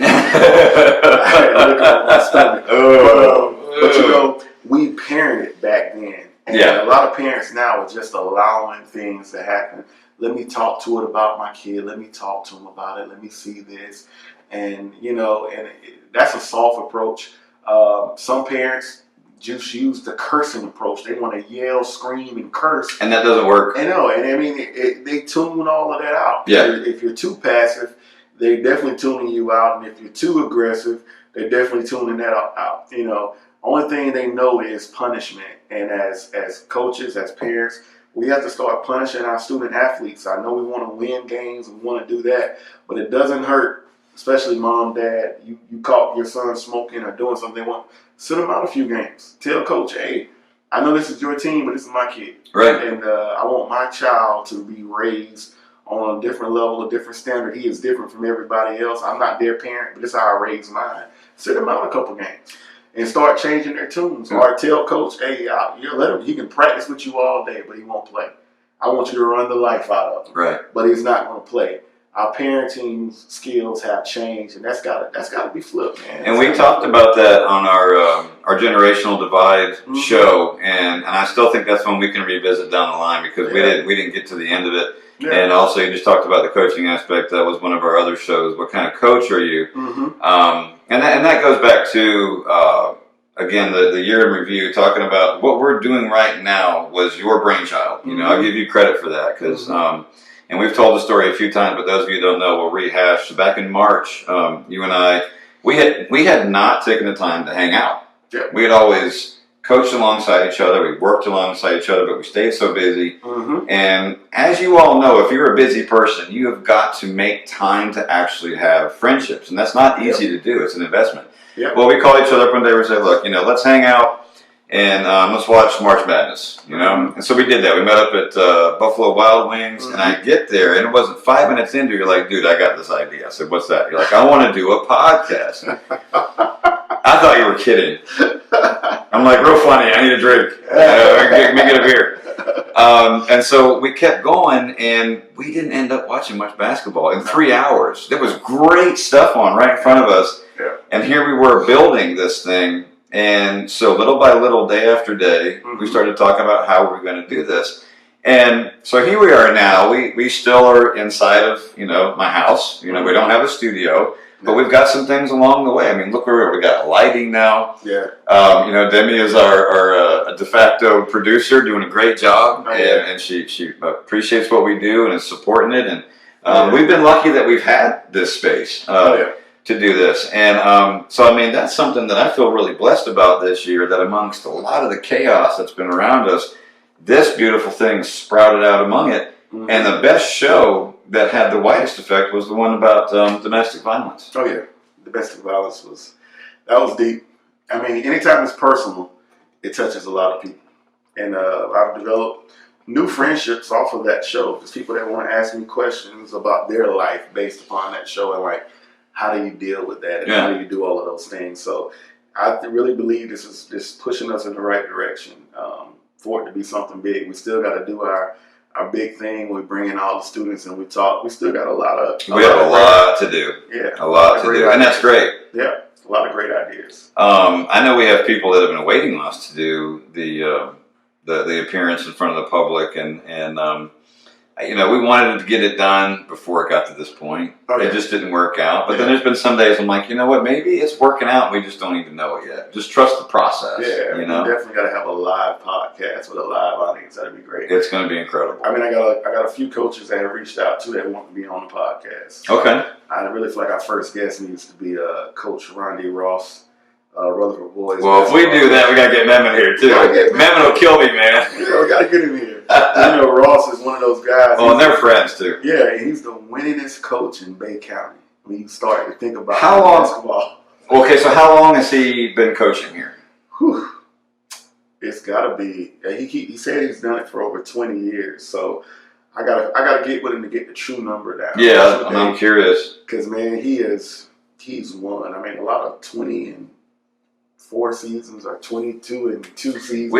had liquor on my stomach. But you know, we parented back then. And a lot of parents now are just allowing things to happen. Let me talk to it about my kid. Let me talk to him about it. Let me see this. And, that's a soft approach. Some parents just use the cursing approach. They want to yell, scream, and curse. And that doesn't work. I know. And I mean, they tune all of that out. Yeah. If you're too passive, they're definitely tuning you out. And if you're too aggressive, they're definitely tuning that out. Only thing they know is punishment. And as coaches, as parents, we have to start punishing our student athletes. I know we want to win games, we want to do that, but it doesn't hurt, especially mom, dad. You caught your son smoking or doing something they want, sit them out a few games. Tell coach, hey, I know this is your team, but this is my kid. Right. And I want my child to be raised on a different level, a different standard. He is different from everybody else. I'm not their parent, but this is how I raise mine. Sit them out a couple games. And start changing their tunes. Or tell coach, hey, you let him. He can practice with you all day, but he won't play. I want you to run the life out of him. Right. But he's not going to play. Our parenting skills have changed, and that's got to be flipped, man. And we talked about that on our generational divide show, and I still think that's one we can revisit down the line because we didn't get to the end of it. Yeah. And also, you just talked about the coaching aspect. That was one of our other shows. What kind of coach are you? And that goes back to, again, the year in review, talking about what we're doing right now was your brainchild. I'll give you credit for that because, and we've told the story a few times, but those of you who don't know, we'll rehash. So back in March, you and I, we had not taken the time to hang out. Yeah. We had always coached alongside each other. We worked alongside each other, but we stayed so busy. And as you all know, if you're a busy person, you have got to make time to actually have friendships. And that's not easy to do. It's an investment. Well, we called each other up one day and said, look, let's hang out and let's watch March Madness, And so we did that. We met up at Buffalo Wild Wings, and I get there, and it wasn't 5 minutes into, you're like, dude, I got this idea. I said, what's that? You're like, I want to do a podcast. I thought you were kidding. I'm like, real funny. I need a drink. Let me get a beer. And so we kept going, and we didn't end up watching much basketball in 3 hours. There was great stuff on right in front of us. Yeah. And here we were building this thing. And so little by little, day after day, we started talking about how we're going to do this. And so here we are now. We still are inside of, my house. We don't have a studio. But we've got some things along the way. I mean, look where we got lighting now. Yeah. Demi is our de facto producer, doing a great job, and she appreciates what we do and is supporting it. And we've been lucky that we've had this space to do this. And so, I mean, that's something that I feel really blessed about this year. That amongst a lot of the chaos that's been around us, this beautiful thing sprouted out among it. And the best show that had the widest effect was the one about domestic violence. Oh yeah, domestic violence was deep. I mean, anytime it's personal, it touches a lot of people. And I've developed new friendships off of that show. Just people that want to ask me questions about their life based upon that show, and like, how do you deal with that, and how do you do all of those things. So I really believe this is just pushing us in the right direction. For it to be something big, we still got to do our big thing. We bring in all the students and we talk. We still got a lot to do. Yeah, a lot to do, and that's great. Yeah, a lot of great ideas. I know we have people that have been waiting on us to do the appearance in front of the public, and we wanted to get it done before it got to this point. It just didn't work out. But then there's been some days I'm like, you know what? Maybe it's working out. We just don't even know it yet. Just trust the process. Yeah, you definitely got to have a live podcast with a live audience. That'd be great. It's going to be incredible. I mean, I got a few coaches that have reached out to that want to be on the podcast. Okay. I really feel like our first guest needs to be Coach Rondy Ross. Rutherford boys. Well, if we do that, we gotta get Mem in here too. Mem will kill me, man. We gotta get him here. Ross is one of those guys. Oh, and they're friends too. Yeah, and he's the winningest coach in Bay County. When you start to think about how long, basketball. Okay, so how long has he been coaching here? Whew. It's got to be. He said he's done it for over 20 years. So I gotta get with him to get the true number down. Yeah, I'm curious. Because man, he's won. I mean, a lot of 20-4 seasons or 22-2 seasons.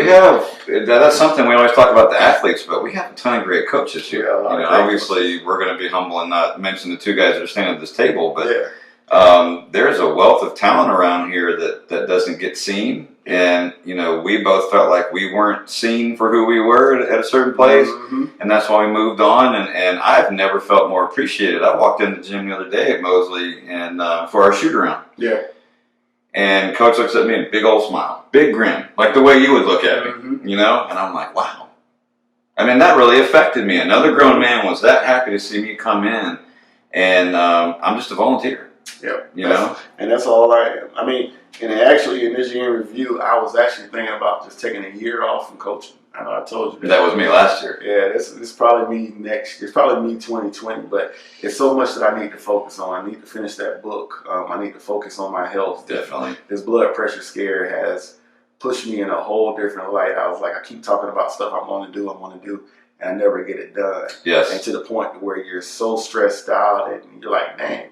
That's something we always talk about the athletes, but we have a ton of great coaches here. Yeah, obviously we're going to be humble and not mention the two guys that are standing at this table, but yeah. There's a wealth of talent around here that doesn't get seen. And, we both felt like we weren't seen for who we were at a certain place. Mm-hmm. And that's why we moved on. And I've never felt more appreciated. I walked in the gym the other day at Mosley and for our shoot around. Yeah. And coach looks at me, big old smile, big grin, like the way you would look at me, Mm-hmm. And I'm like, wow. I mean, that really affected me. Another grown man was that happy to see me come in. And I'm just a volunteer. Yep. And that's all I am. I mean, and actually in this year in review, I was actually thinking about just taking a year off from coaching. I know I told you that. That was me last year. Yeah, this probably me next. It's probably me 2020, but it's so much that I need to focus on. I need to finish that book. I need to focus on my health. Definitely. This blood pressure scare has pushed me in a whole different light. I was like, I keep talking about stuff I want to do, and I never get it done. Yes. And to the point where you're so stressed out and you're like, dang,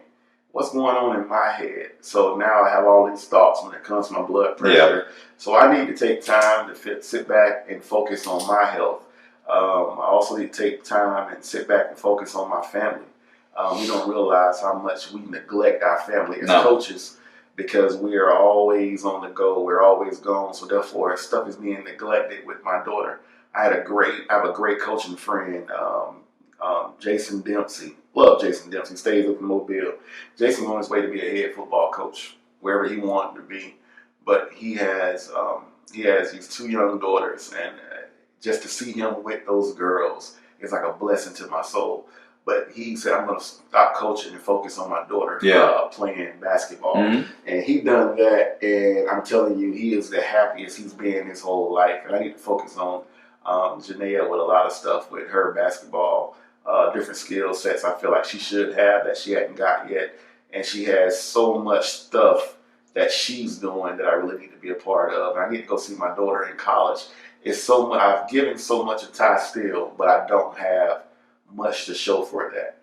what's going on in my head? So now I have all these thoughts when it comes to my blood pressure. Yeah. So I need to take time to sit back and focus on my health. I also need to take time and sit back and focus on my family. We don't realize how much we neglect our family as coaches because we are always on the go. We're always gone. So therefore, stuff is being neglected with my daughter. I have a great coaching friend, Jason Dempsey. Love Jason Dempsey. Stays up in Mobile. Jason on his way to be a head football coach wherever he wanted to be, but he has these two young daughters, and just to see him with those girls is like a blessing to my soul. But he said, I'm going to stop coaching and focus on my daughter playing basketball. Mm-hmm. And he done that, and I'm telling you, he is the happiest he's been his whole life. And I need to focus on Janaea with a lot of stuff with her basketball, different skill sets I feel like she should have that she hadn't got yet. And she has so much stuff that she's doing that I really need to be a part of. And I need to go see my daughter in college. It's so much, I've given so much of Ty still, but I don't have much to show for that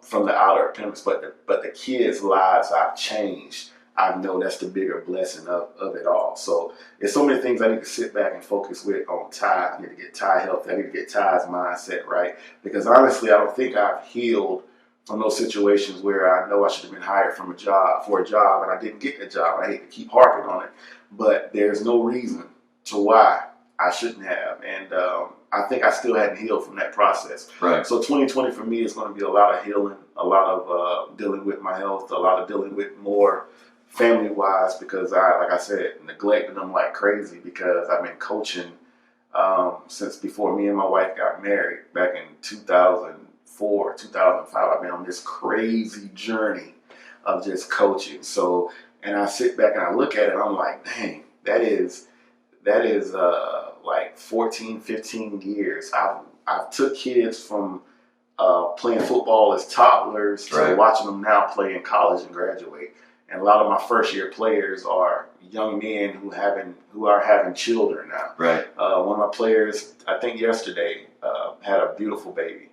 from the outer appearance. But the kids' lives I've changed. I know that's the bigger blessing of it all. So there's so many things I need to sit back and focus with on Ty. I need to get Ty healthy. I need to get Ty's mindset right. Because honestly, I don't think I've healed from those situations where I know I should have been hired for a job and I didn't get the job. I hate to keep harping on it, but there's no reason to why I shouldn't have. And I think I still hadn't healed from that process. Right. So 2020 for me is going to be a lot of healing, a lot of dealing with my health, a lot of dealing with more family-wise because like I said, neglected them like crazy because I've been coaching since before me and my wife got married back in 2004, 2005. I've been on this crazy journey of just coaching. So, and I sit back and I look at it and I'm like, dang, that is like 14, 15 years. I've took kids from playing football as toddlers to watching them now play in college and graduate. And a lot of my first year players are young men who are having children now. Right. One of my players, I think yesterday, had a beautiful baby.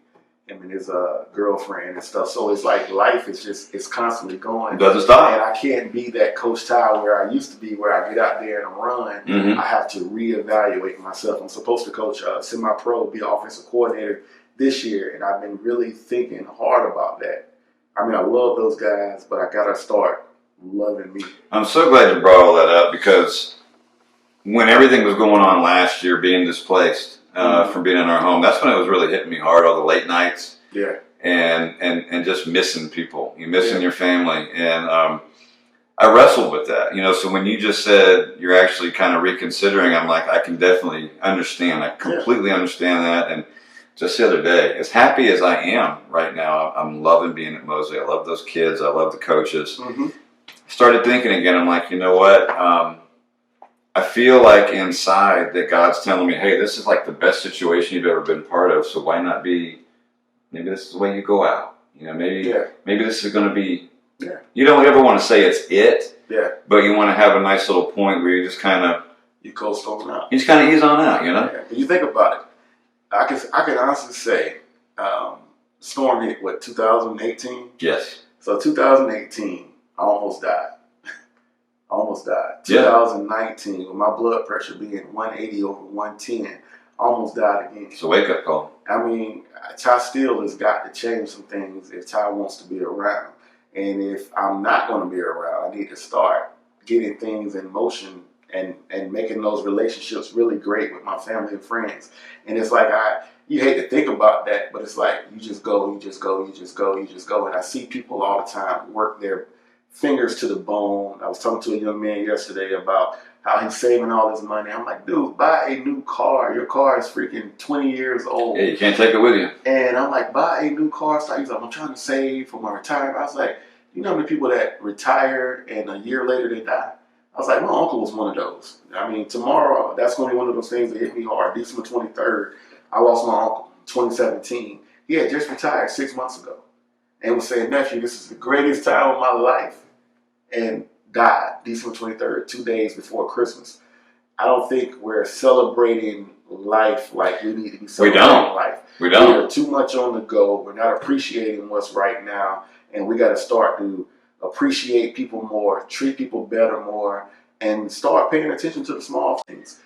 Him and his girlfriend and stuff. So it's like life is it's constantly going. It doesn't stop. And I can't be that Coach Ty where I used to be, where I get out there and run. Mm-hmm. I have to reevaluate myself. I'm supposed to coach semi-pro, be offensive coordinator this year, and I've been really thinking hard about that. I mean, I love those guys, but I gotta start loving me. I'm so glad you brought all that up because when everything was going on last year, being displaced from being in our home, that's when it was really hitting me hard, all the late nights. Yeah. And just missing people, you missing your family. And I wrestled with that, so when you just said you're actually kind of reconsidering, I'm like, I can definitely understand. I completely understand that. And just the other day, as happy as I am right now, I'm loving being at Mosley. I love those kids. I love the coaches. Mm-hmm. Started thinking again, I'm like, you know what? I feel like inside that God's telling me, hey, this is like the best situation you've ever been part of. So why not be? Maybe this is the way you go out. You know, maybe this is going to be. Yeah. You don't ever want to say it's it. Yeah. But you want to have a nice little point where you just kind of. You coast on out. You just kind of ease on out, you know. Yeah. When you think about it, I can honestly say, storm hit 2018. Yes. So 2018, I almost died. Almost died. Yeah. 2019, with my blood pressure being 180 over 110, almost died again. It's a wake-up call. I mean, Ty still has got to change some things if Ty wants to be around. And if I'm not going to be around, I need to start getting things in motion and making those relationships really great with my family and friends. And it's like, you hate to think about that, but it's like, you just go. And I see people all the time work their fingers to the bone. I was talking to a young man yesterday about how he's saving all his money. I'm like, dude, buy a new car. Your car is freaking 20 years old. Yeah, you can't take it with you. And I'm like, buy a new car. So he's like, I'm trying to save for my retirement. I was like, you know how many people that retire and a year later they die? I was like, my uncle was one of those. I mean, tomorrow, that's going to be one of those things that hit me hard. December 23rd, I lost my uncle in 2017. He had just retired 6 months ago and was saying, nephew, this is the greatest time of my life. And died December 23rd, 2 days before Christmas. I don't think we're celebrating life like we need to be celebrating life. We don't. We're too much on the go. We're not appreciating what's right now. And we got to start to appreciate people more, treat people better more, and start paying attention to the small things.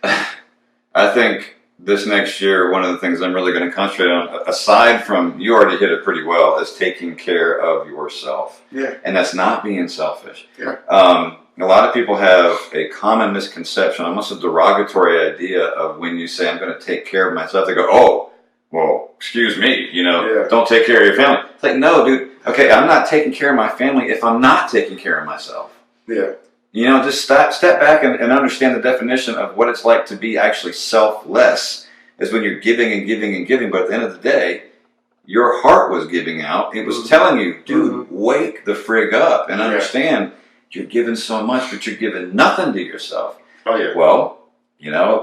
I think this next year, one of the things I'm really going to concentrate on, aside from, you already hit it pretty well, is taking care of yourself. Yeah. And that's not being selfish. Yeah. A lot of people have a common misconception, almost a derogatory idea of when you say, I'm going to take care of myself, they go, oh, well, excuse me, don't take care of your family. It's like, no, dude, okay, I'm not taking care of my family if I'm not taking care of myself. Yeah. Just step back and understand the definition of what it's like to be actually selfless is when you're giving and giving and giving, but at the end of the day, your heart was giving out. It was telling you, dude, wake the frig up and understand you're giving so much, but you're giving nothing to yourself. Oh, yeah. Well,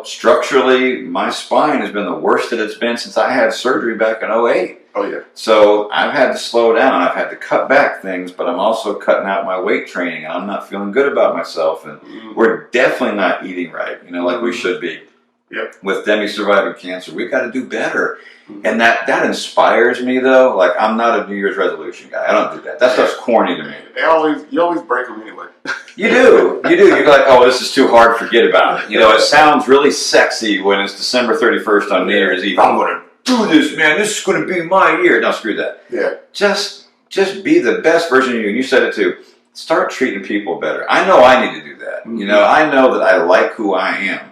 structurally, my spine has been the worst that it's been since I had surgery back in 2008. Oh, yeah. So I've had to slow down. I've had to cut back things, but I'm also cutting out my weight training. And I'm not feeling good about myself. And we're definitely not eating right, like we should be. Yep. With Demi surviving cancer, we've got to do better. And that inspires me, though. Like, I'm not a New Year's resolution guy. I don't do that. That stuff's corny to me. You always break them anyway. You do. You're like, oh, this is too hard, forget about it. It sounds really sexy when it's December 31st on New Year's Eve. I'm going to do this, man. This is going to be my year. No, screw that. Yeah. Just be the best version of you. And you said it too. Start treating people better. I know I need to do that. I know that I like who I am.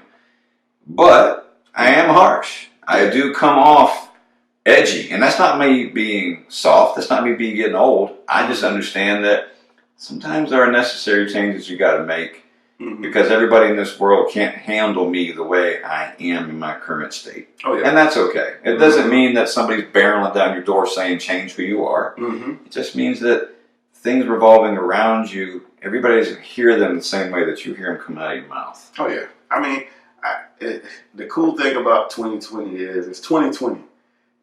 But I am harsh. I do come off edgy. And that's not me being soft. That's not me being getting old. I just understand that sometimes there are necessary changes you got to make because everybody in this world can't handle me the way I am in my current state. Oh, yeah. And that's okay. It doesn't mean that somebody's barreling down your door saying change who you are. It just means that things revolving around you, everybody doesn't hear them the same way that you hear them coming out of your mouth. Oh, yeah. I mean, the cool thing about 2020 is it's 2020.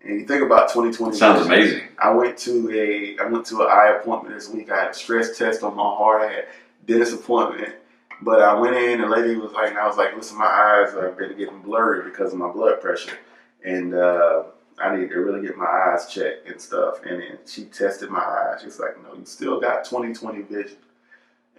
And you think about 2020. Sounds amazing. I went to an eye appointment this week. I had a stress test on my heart. I had a dentist appointment. But I went in, and the lady was like, and I was like, listen, my eyes are getting blurry because of my blood pressure. And I need to really get my eyes checked and stuff. And then she tested my eyes. She's like, no, you still got 20/20 vision.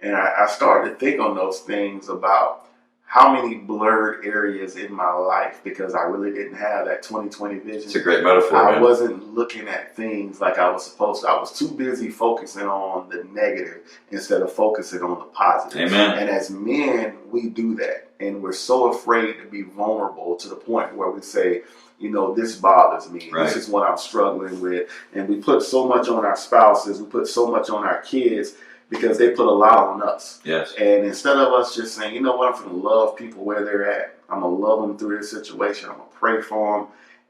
And I started to think on those things about how many blurred areas in my life because I really didn't have that 20/20 vision. It's a great metaphor, I wasn't looking at things like I was supposed to. I was too busy focusing on the negative instead of focusing on the positive. Amen. And as men, we do that. And we're so afraid to be vulnerable to the point where we say, this bothers me. Right. This is what I'm struggling with. And we put so much on our spouses. We put so much on our kids because they put a lot on us. Yes. And instead of us just saying, you know what, I'm going to love people where they're at. I'm going to love them through this situation. I'm going to pray for them.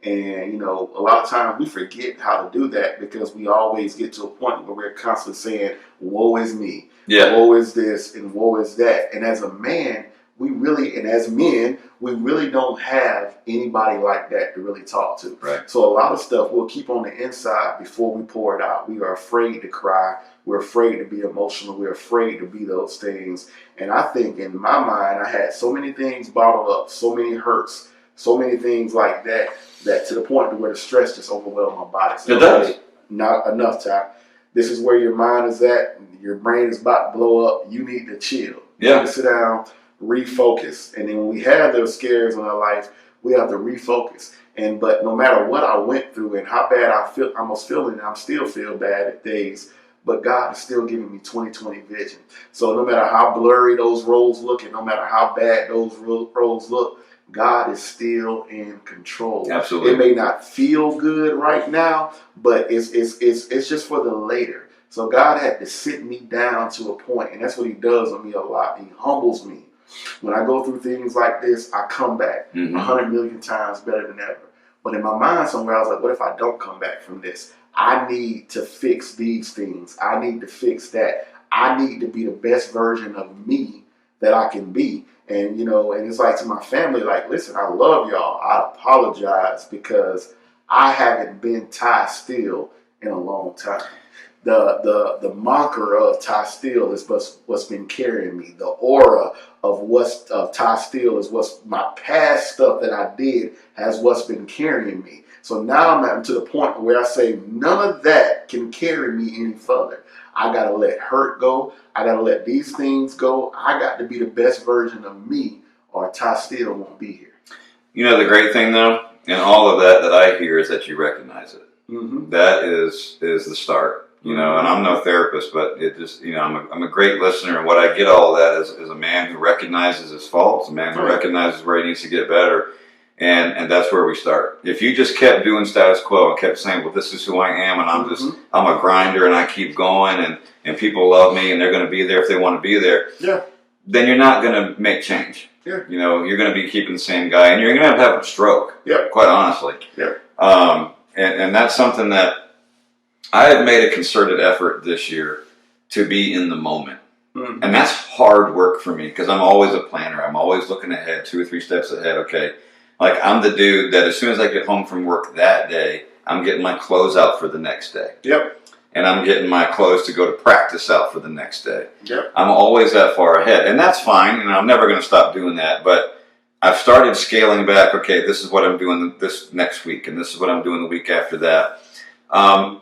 And, a lot of times we forget how to do that because we always get to a point where we're constantly saying, woe is me. Yeah. Woe is this and woe is that. And as a man, we really, and as men, we really don't have anybody like that to really talk to. Right. So a lot of stuff we'll keep on the inside before we pour it out. We are afraid to cry. We're afraid to be emotional. We're afraid to be those things. And I think in my mind, I had so many things bottled up, so many hurts, so many things like that, that to the point where the stress just overwhelmed my body. So It does. Not enough time. This is where your mind is at. Your brain is about to blow up. You need to chill. You Yeah. need to sit down, refocus. And then when we have those scares in our life, we have to refocus. But no matter what I went through and how bad I was feeling, I'm still feel bad at days. But God is still giving me 20/20 vision. So no matter how blurry those roads look, and no matter how bad those roads look, God is still in control. Absolutely. It may not feel good right now, but it's just for the later. So God had to sit me down to a point, and that's what He does with me a lot. He humbles me. When I go through things like this, I come back 100 million times better than ever. But in my mind somewhere, I was like, what if I don't come back from this? I need to fix these things. I need to fix that. I need to be the best version of me that I can be. And, and it's like to my family, like, listen, I love y'all. I apologize because I haven't been Ty Still in a long time. The marker of Ty Still is what's been carrying me. The aura of Ty Still is what's my past stuff that I did has what's been carrying me. So now I'm to the point where I say none of that can carry me any further. I got to let hurt go. I got to let these things go. I got to be the best version of me or Ty Still won't be here. The great thing though, in all of that I hear is that you recognize it. Mm-hmm. That is the start. And I'm no therapist, but it just, I'm a great listener, and what I get all of that is a man who recognizes his faults, a man who recognizes where he needs to get better, and that's where we start. If you just kept doing status quo and kept saying, well, this is who I am, and I'm a grinder, and I keep going, and people love me, and they're going to be there if they want to be there, then you're not going to make change. Yeah. You're going to be keeping the same guy, and you're going to have a stroke, quite honestly. And that's something that I have made a concerted effort this year to be in the moment. Mm-hmm. And that's hard work for me because I'm always a planner. I'm always looking ahead, 2 or 3 steps ahead. Okay. Like I'm the dude that as soon as I get home from work that day, I'm getting my clothes out for the next day. Yep. And I'm getting my clothes to go to practice out for the next day. Yep. I'm always that far ahead. And that's fine. I'm never going to stop doing that. But I've started scaling back. Okay, this is what I'm doing this next week. And this is what I'm doing the week after that.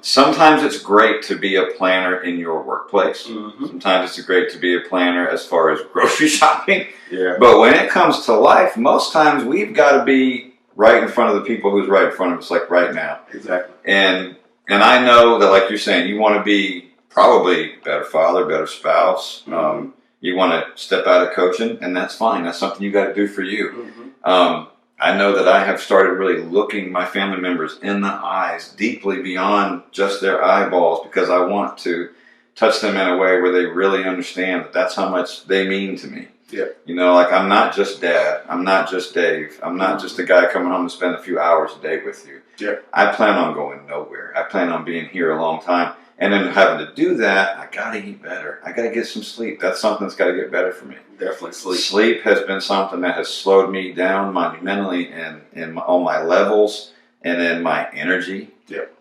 Sometimes it's great to be a planner in your workplace. Mm-hmm. Sometimes it's great to be a planner as far as grocery shopping. Yeah. But when it comes to life, most times we've got to be right in front of the people who's right in front of us, like right now. Exactly. And I know that, like you're saying, you want to be probably a better father, better spouse. Mm-hmm. You want to step out of coaching, and that's fine. That's something you got to do for you. Mm-hmm. I know that I have started really looking my family members in the eyes deeply beyond just their eyeballs because I want to touch them in a way where they really understand that that's how much they mean to me. Yeah. Like I'm not just Dad. I'm not just Dave. I'm not just a guy coming home to spend a few hours a day with you. Yeah. I plan on going nowhere. I plan on being here a long time. And then having to do that, I got to eat better. I got to get some sleep. That's something that's got to get better for me. Definitely sleep. Sleep has been something that has slowed me down monumentally on my levels and in my energy. Yep.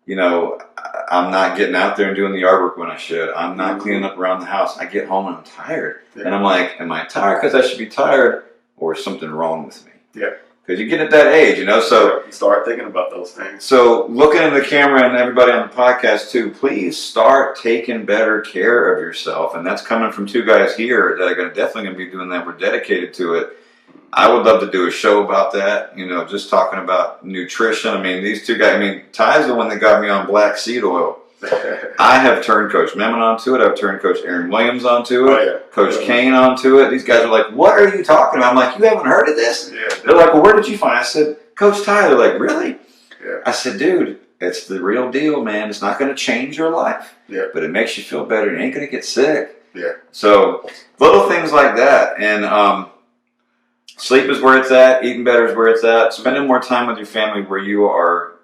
I'm not getting out there and doing the yard work when I should. I'm not cleaning up around the house. I get home and I'm tired. Yeah. And I'm like, am I tired because I should be tired or is something wrong with me? Yeah. Because you get at that age, so... You start thinking about those things. So looking at the camera and everybody on the podcast too, please start taking better care of yourself. And that's coming from 2 guys here that are definitely going to be doing that. We're dedicated to it. I would love to do a show about that, just talking about nutrition. These 2 guys, Ty's the one that got me on black seed oil. I have turned Coach Memon onto it. I've turned Coach Aaron Williams onto it. Oh, yeah. Coach Kane onto it. These guys are like, what are you talking about? I'm like, you haven't heard of this? Yeah, they're like, well, where did you find it? I said, Coach Ty. They're like, really? Yeah. I said, dude, it's the real deal, man. It's not going to change your life. Yeah. But it makes you feel better. You ain't going to get sick. Yeah. So little things like that. And sleep is where it's at. Eating better is where it's at. Spending more time with your family where you are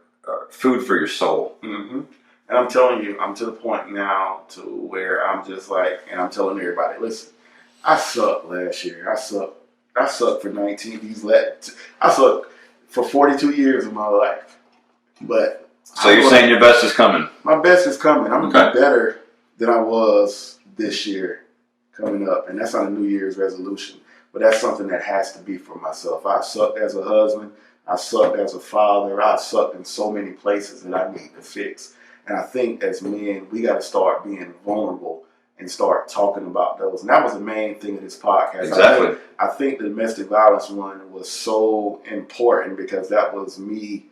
food for your soul. Mm-hmm. And I'm telling you, I'm to the point now to where I'm just like, and I'm telling everybody, listen, I sucked last year. I sucked I sucked for 19. I sucked for 42 years of my life. But so you're saying your best is coming? My best is coming. I'm gonna be better than I was this year coming up, and that's not a New Year's resolution. But that's something that has to be for myself. I sucked as a husband. I sucked as a father. I sucked in so many places that I need to fix. And I think as men, we got to start being vulnerable and start talking about those. And that was the main thing of this podcast. Exactly. I think the domestic violence one was so important because that was me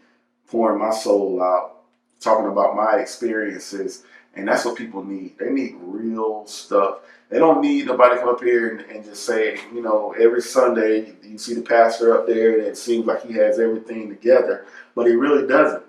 pouring my soul out, talking about my experiences. And that's what people need. They need real stuff. They don't need nobody to come up here and just say, you know, every Sunday you see the pastor up there and it seems like he has everything together, but he really doesn't.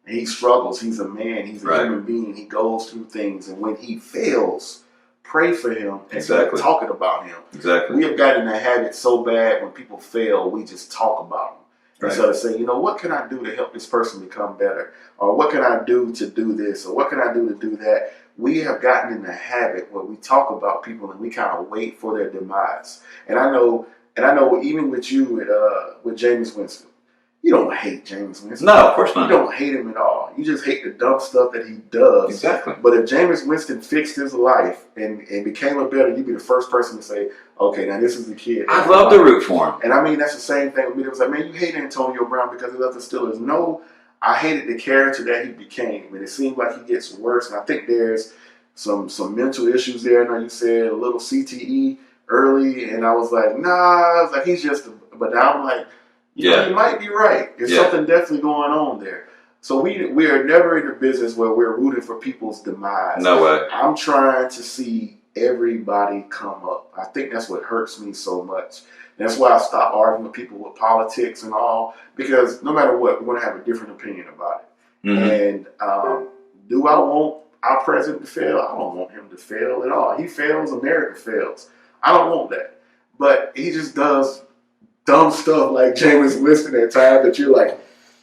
He struggles. He's a man. He's a human being. He goes through things. And when he fails, pray for him and start talking about him. Exactly. We have gotten a habit so bad when people fail, we just talk about them. Instead of saying, you know, what can I do to help this person become better? Or what can I do to do this? Or what can I do to do that? We have gotten in the habit where we talk about people and we kind of wait for their demise. And I know even with you with James Winston, you don't hate James Winston. No, of course not. You don't hate him at all. You just hate the dumb stuff that he does. Exactly. But if James Winston fixed his life and became a better, you'd be the first person to say, okay, now this is the kid. I'd love to root for him. And I mean, that's the same thing with me. It was like, man, you hate Antonio Brown because he left the Steelers. No, I hated the character that he became. And it seemed like he gets worse. And I think there's some mental issues there. I know you said a little CTE early. And I was like, nah. I was like, he's just but now I'm like, you know, you might be right. There's something definitely going on there. So we are never in the business where we're rooting for people's demise. No way. I'm trying to see everybody come up. I think that's what hurts me so much. That's why I stopped arguing with people with politics and all, because no matter what, we're going to have a different opinion about it. Mm-hmm. And do I want our president to fail? I don't want him to fail at all. He fails, America fails. I don't want that. But he just does dumb stuff like James Winston at times that you're like,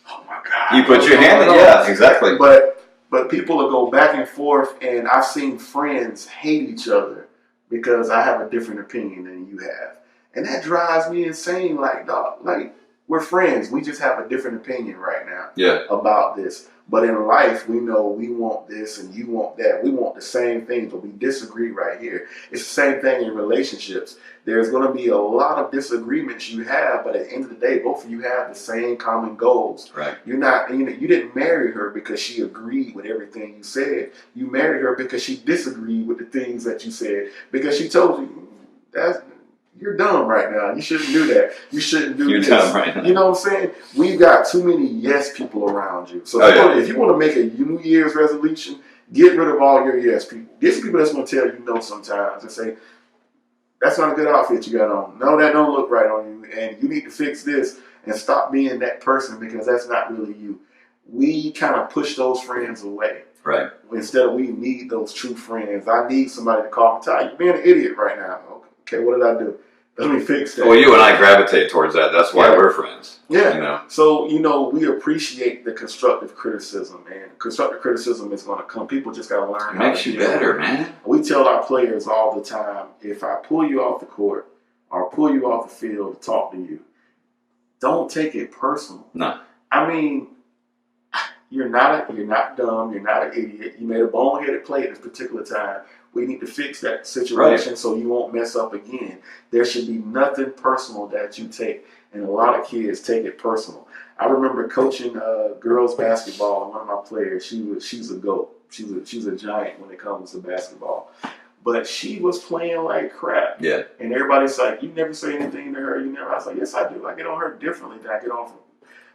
oh my God. You put your hand in, exactly. But people will go back and forth, and I've seen friends hate each other because I have a different opinion than you have. And that drives me insane. Like, dog, like we're friends. We just have a different opinion right now about this. But in life, we know we want this and you want that. We want the same things, but we disagree right here. It's the same thing in relationships. There's going to be a lot of disagreements you have, but at the end of the day, both of you have the same common goals. Right. You didn't marry her because she agreed with everything you said. You married her because she disagreed with the things that you said, because she told you, you're dumb right now. You shouldn't do that. You shouldn't do this. You're dumb right now. You know what I'm saying? We've got too many yes people around you. So if you want to make a New Year's resolution, get rid of all your yes people. Get some people that's going to tell you no sometimes and say, that's not a good outfit you got on. No, that don't look right on you. And you need to fix this and stop being that person because that's not really you. We kind of push those friends away. Right. Instead of we need those true friends. I need somebody to call me, Ty, you're being an idiot right now. Okay, what did I do? Let me fix that. Well, you and I gravitate towards that. That's why we're friends. Yeah. You know? So, we appreciate the constructive criticism, and constructive criticism is going to come. People just got to learn how to makes you better, man. We tell our players all the time, if I pull you off the court or pull you off the field to talk to you, don't take it personal. No. I mean, you're not dumb. You're not an idiot. You made a boneheaded play at this particular time. We need to fix that situation so you won't mess up again. There should be nothing personal that you take, and a lot of kids take it personal. I remember coaching girls basketball, and one of my players, she's a GOAT. She's a giant when it comes to basketball. But she was playing like crap. Yeah. And everybody's like, you never say anything to her. You never. I was like, yes, I do. I get on her differently than I get on her.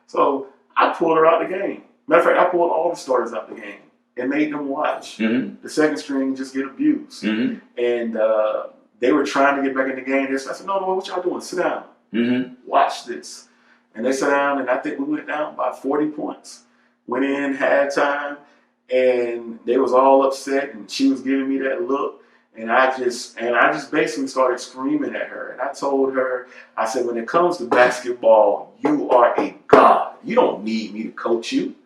So I pulled her out the game. Matter of fact, I pulled all the starters out the game and made them watch. Mm-hmm. The second string just get abused. Mm-hmm. And they were trying to get back in the game. I said, no, what y'all doing? Sit down. Mm-hmm. Watch this. And they sat down, and I think we went down by 40 points. Went in, had time, and they was all upset, and she was giving me that look. And I just basically started screaming at her. And I told her, I said, when it comes to basketball, you are a god. You don't need me to coach you.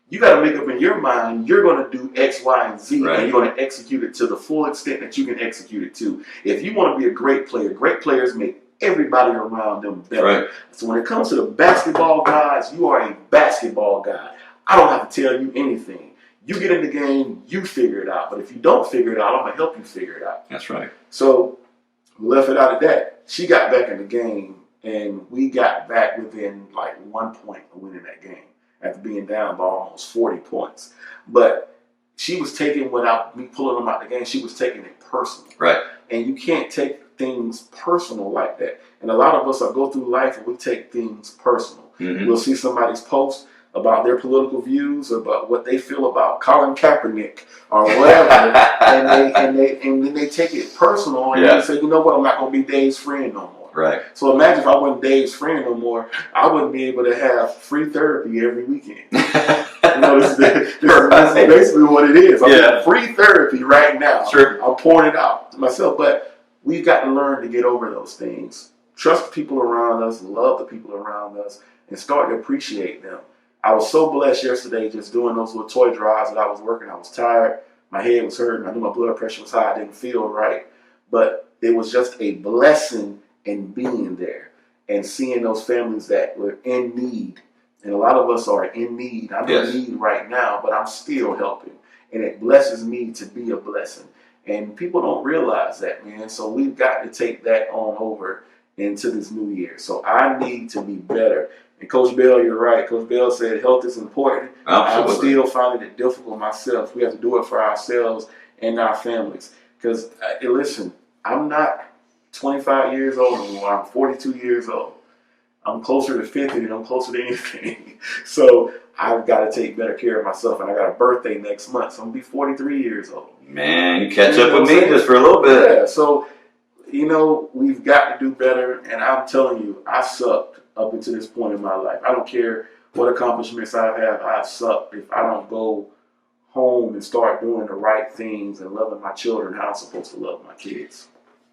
You got to make up in your mind, you're going to do X, Y, and Z, and you're going to execute it to the full extent that you can execute it to. If you want to be a great player, great players make everybody around them better. Right. So when it comes to the basketball guys, you are a basketball guy. I don't have to tell you anything. You get in the game, you figure it out. But if you don't figure it out, I'm going to help you figure it out. That's right. So we left it out of that. She got back in the game, and we got back within like 1 point of winning that game after being down by almost 40 points. But she was taking, without me pulling them out the game, she was taking it personal. Right. And you can't take things personal like that. And a lot of us go through life and we take things personal. Mm-hmm. We'll see somebody's post about their political views, about what they feel about Colin Kaepernick or whatever, and then they take it personal, and they say, you know what, I'm not going to be Dave's friend no more. Right. So imagine if I wasn't Dave's friend no more, I wouldn't be able to have free therapy every weekend. This is basically what it is. I'm getting free therapy right now. Sure. I'm pouring it out to myself, but we've got to learn to get over those things. Trust the people around us, love the people around us, and start to appreciate them. I was so blessed yesterday just doing those little toy drives that I was working. I was tired. My head was hurting. I knew my blood pressure was high. I didn't feel right. But it was just a blessing in being there and seeing those families that were in need. And a lot of us are in need. I'm in need right now, but I'm still helping. And it blesses me to be a blessing. And people don't realize that, man. So we've got to take that on over into this new year. So I need to be better. And Coach Bell, you're right. Coach Bell said health is important. Absolutely. I'm still finding it difficult myself. We have to do it for ourselves and our families. Because, listen, I'm not 25 years old anymore. I'm 42 years old. I'm closer to 50 than I'm closer to anything. So I've got to take better care of myself. And I got a birthday next month, so I'm going to be 43 years old. Man, you catch up with me just for a little bit. Yeah, so, we've got to do better. And I'm telling you, I sucked up until this point in my life. I don't care what accomplishments I have. I've sucked if I don't go home and start doing the right things and loving my children how I'm supposed to love my kids.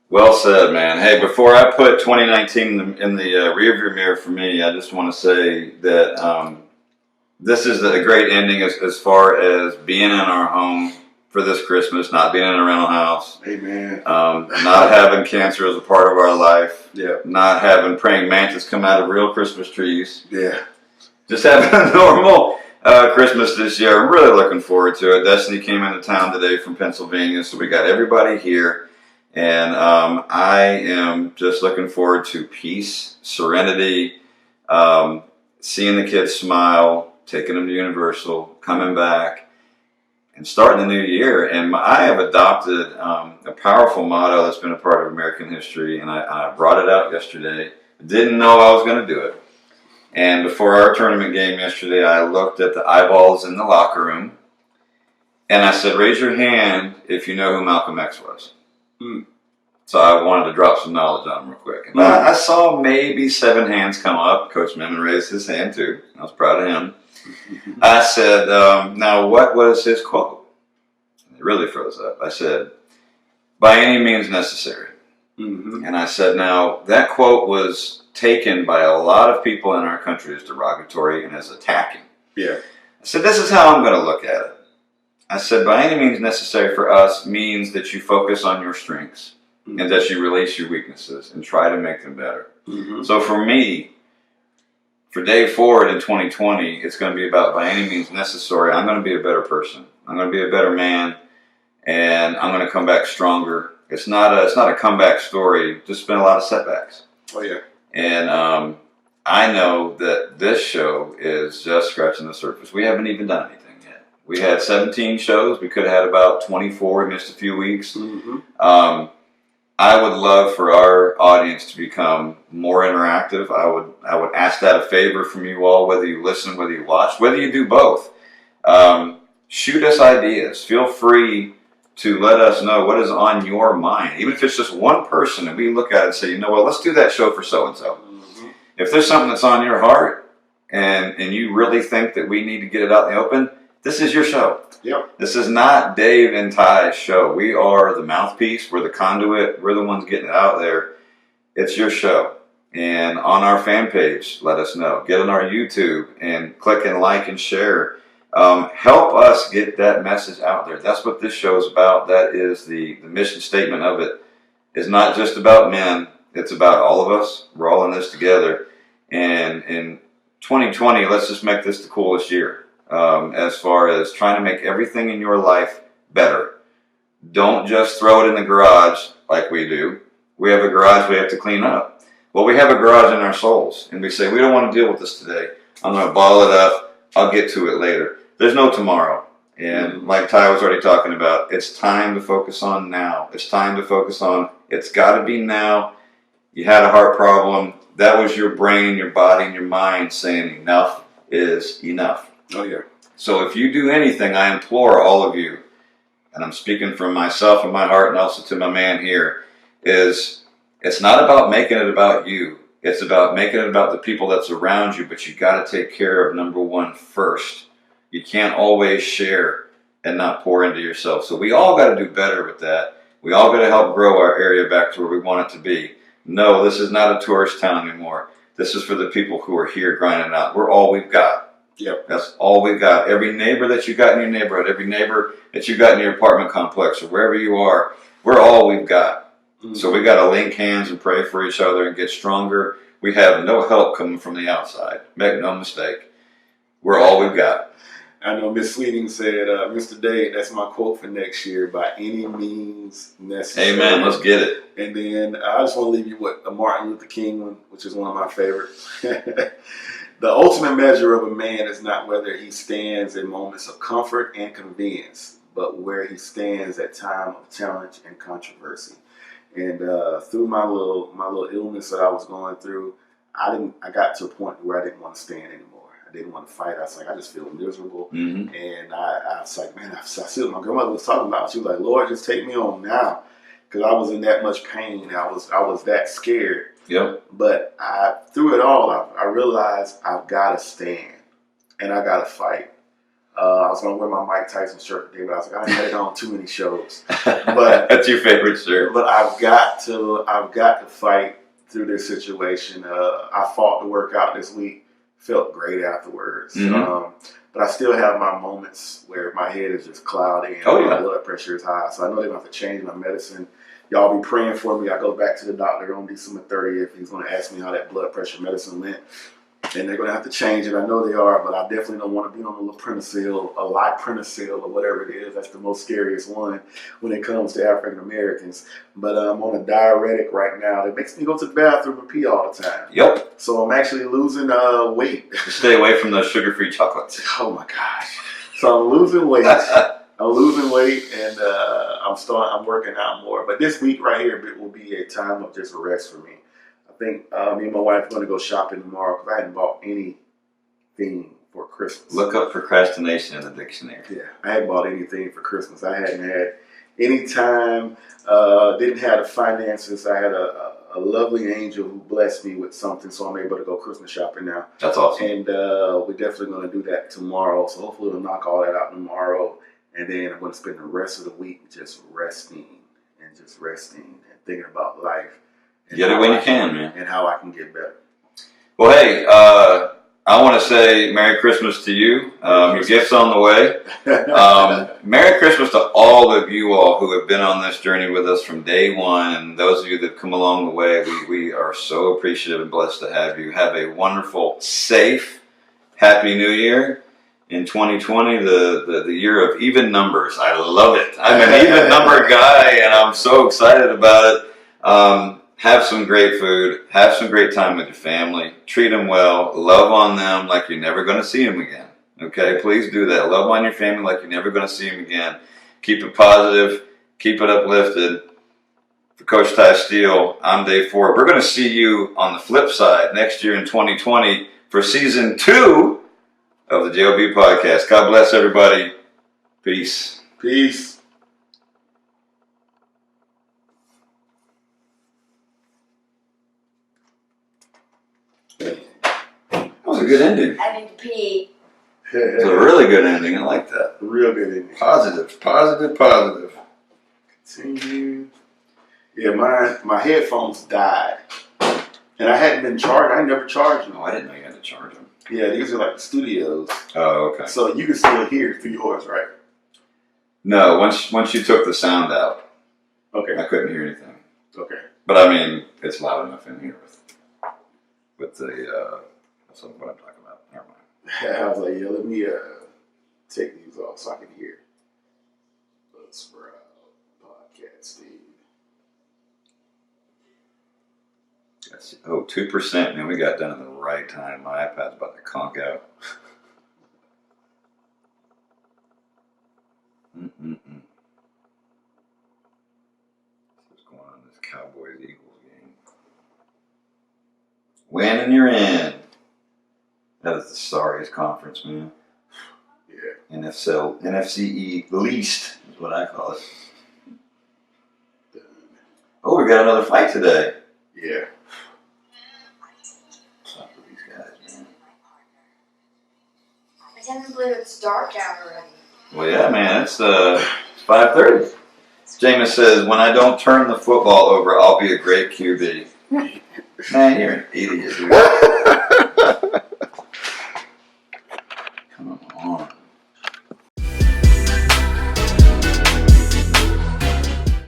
Well said, man. Hey, before I put 2019 in the rearview mirror for me, I just want to say that this is a great ending as far as being in our home for this Christmas, not being in a rental house. Amen. Not having cancer as a part of our life. Yeah. Not having praying mantis come out of real Christmas trees. Yeah. Just having a normal Christmas this year. I'm really looking forward to it. Destiny came into town today from Pennsylvania, so we got everybody here. And I am just looking forward to peace, serenity, seeing the kids smile, taking them to Universal, coming back, and starting the new year. And I have adopted a powerful motto that's been a part of American history, and I brought it out yesterday. Didn't know I was going to do it. And before our tournament game yesterday, I looked at the eyeballs in the locker room, and I said, raise your hand if you know who Malcolm X was. So I wanted to drop some knowledge on him real quick. And I saw maybe 7 hands come up. Coach Memon raised his hand too. I was proud of him. I said, now what was his quote? And it really froze up. I said, by any means necessary. Mm-hmm. And I said, now that quote was taken by a lot of people in our country as derogatory and as attacking. Yeah. I said, this is how I'm going to look at it. I said, by any means necessary for us means that you focus on your strengths and that you release your weaknesses and try to make them better. Mm-hmm. So for me, for Dave Ford in 2020, it's going to be about by any means necessary. I'm going to be a better person. I'm going to be a better man, and I'm going to come back stronger. It's not a comeback story. Just been a lot of setbacks. Oh yeah. And I know that this show is just scratching the surface. We haven't even done anything. We had 17 shows. We could have had about 24. We missed a few weeks. Mm-hmm. I would love for our audience to become more interactive. I would ask that a favor from you all, whether you listen, whether you watch, whether you do both. Shoot us ideas. Feel free to let us know what is on your mind. Even if it's just one person and we look at it and say, you know what, let's do that show for so-and-so. Mm-hmm. If there's something that's on your heart and you really think that we need to get it out in the open, this is your show. Yep. This is not Dave and Ty's show. We are the mouthpiece. We're the conduit. We're the ones getting it out there. It's your show. And on our fan page, let us know. Get on our YouTube and click and like and share. Help us get that message out there. That's what this show is about. That is the mission statement of it. It's not just about men. It's about all of us. We're all in this together. And in 2020, let's just make this the coolest year as far as trying to make everything in your life better. Don't just throw it in the garage like we do. We have a garage we have to clean up. Well, we have a garage in our souls, and we say, we don't want to deal with this today. I'm going to bottle it up. I'll get to it later. There's no tomorrow. And like Ty was already talking about, it's time to focus on now. It's time to focus on, it's got to be now. You had a heart problem. That was your brain, your body, and your mind saying enough is enough. Oh, yeah. So if you do anything, I implore all of you, and I'm speaking from myself and my heart and also to my man here, is it's not about making it about you. It's about making it about the people that's around you, but you got to take care of number one first. You can't always share and not pour into yourself. So we all got to do better with that. We all got to help grow our area back to where we want it to be. No, this is not a tourist town anymore. This is for the people who are here grinding out. We're all we've got. Yep. That's all we've got. Every neighbor that you got in your neighborhood, every neighbor that you got in your apartment complex or wherever you are, we're all we've got. Mm-hmm. So we got to link hands and pray for each other and get stronger. We have no help coming from the outside. Make no mistake. We're all we've got. I know Miss Sweeting said, Mr. Dave, that's my quote for next year, by any means necessary. Amen. Let's get it. And then I just want to leave you with a Martin Luther King one, which is one of my favorites. The ultimate measure of a man is not whether he stands in moments of comfort and convenience, but where he stands at time of challenge and controversy. And through my little illness that I was going through, I got to a point where I didn't want to stand anymore. I didn't want to fight. I was like, I just feel miserable. Mm-hmm. And I was like, man, I see what my grandmother was talking about. She was like, Lord, just take me on now. Because I was in that much pain. I was that scared. Yep. But through it all, I realized I've got to stand. And I got to fight. I was going to wear my Mike Tyson shirt today, but I was like, I had it on too many shows. But that's your favorite shirt. But I've got to fight through this situation. I fought to work out this week. Felt great afterwards. Mm-hmm. But I still have my moments where my head is just cloudy and my blood pressure is high. So I know they're going to have to change my medicine. Y'all be praying for me. I go back to the doctor on December 30th. He's going to ask me how that blood pressure medicine went. And they're going to have to change it. I know they are, but I definitely don't want to be on a liprenacil or whatever it is. That's the most scariest one when it comes to African Americans. But I'm on a diuretic right now that makes me go to the bathroom and pee all the time. Yep. So I'm actually losing weight. Just stay away from those sugar-free chocolates. Oh my gosh. So I'm losing weight. And I'm working out more. But this week right here will be a time of just rest for me. I think me and my wife are going to go shopping tomorrow because I hadn't bought anything for Christmas. Look up procrastination in the dictionary. Yeah, I hadn't bought anything for Christmas. I hadn't had any time, didn't have the finances. I had a lovely angel who blessed me with something, so I'm able to go Christmas shopping now. That's awesome. And we're definitely going to do that tomorrow, so hopefully we'll knock all that out tomorrow. And then I'm going to spend the rest of the week just resting and thinking about life. Get it when you can, man. And how I can get better. Well, hey, I want to say Merry Christmas to you. Your gift's on the way. Merry Christmas to all of you all who have been on this journey with us from day one. And those of you that have come along the way, we are so appreciative and blessed to have you. Have a wonderful, safe, happy New Year. In 2020, the year of even numbers. I love it. I'm an even number guy, and I'm so excited about it. Have some great food. Have some great time with your family. Treat them well. Love on them like you're never going to see them again. Okay? Please do that. Love on your family like you're never going to see them again. Keep it positive. Keep it uplifted. For Coach Ty Steele, I'm Dave Ford. We're going to see you on the flip side next year in 2020 for season 2 of the J.O.B. podcast. God bless everybody. Peace. Peace. That was a good ending. I need to pee. It was a really good ending. I like that. Real good ending. Positive. Continue. Yeah, my headphones died. And I hadn't been charged. I never charged them. Oh, I didn't know you had to charge them. Yeah, these are like the studios. Oh, okay. So you can still hear through yours, right? No, once you took the sound out, Okay. I couldn't hear anything. Okay. But I mean, it's loud enough in here with the that's what I'm talking about. Never mind. I was like, yeah, let me take these off so I can hear. Let's sprout podcast, dude. Oh, 2%, man. We got done at the right time. My iPad's about to conk out. What's going on in this Cowboys-Eagles game? Win and you're in. That is the sorriest conference, man. Yeah. NFCE least is what I call it. Oh, we got another fight today. Yeah. Stop with these guys, man. I can't believe it's dark out already. Well, yeah, man. It's 5:30. Jameis says, when I don't turn the football over, I'll be a great QB. Man, you're an idiot, dude.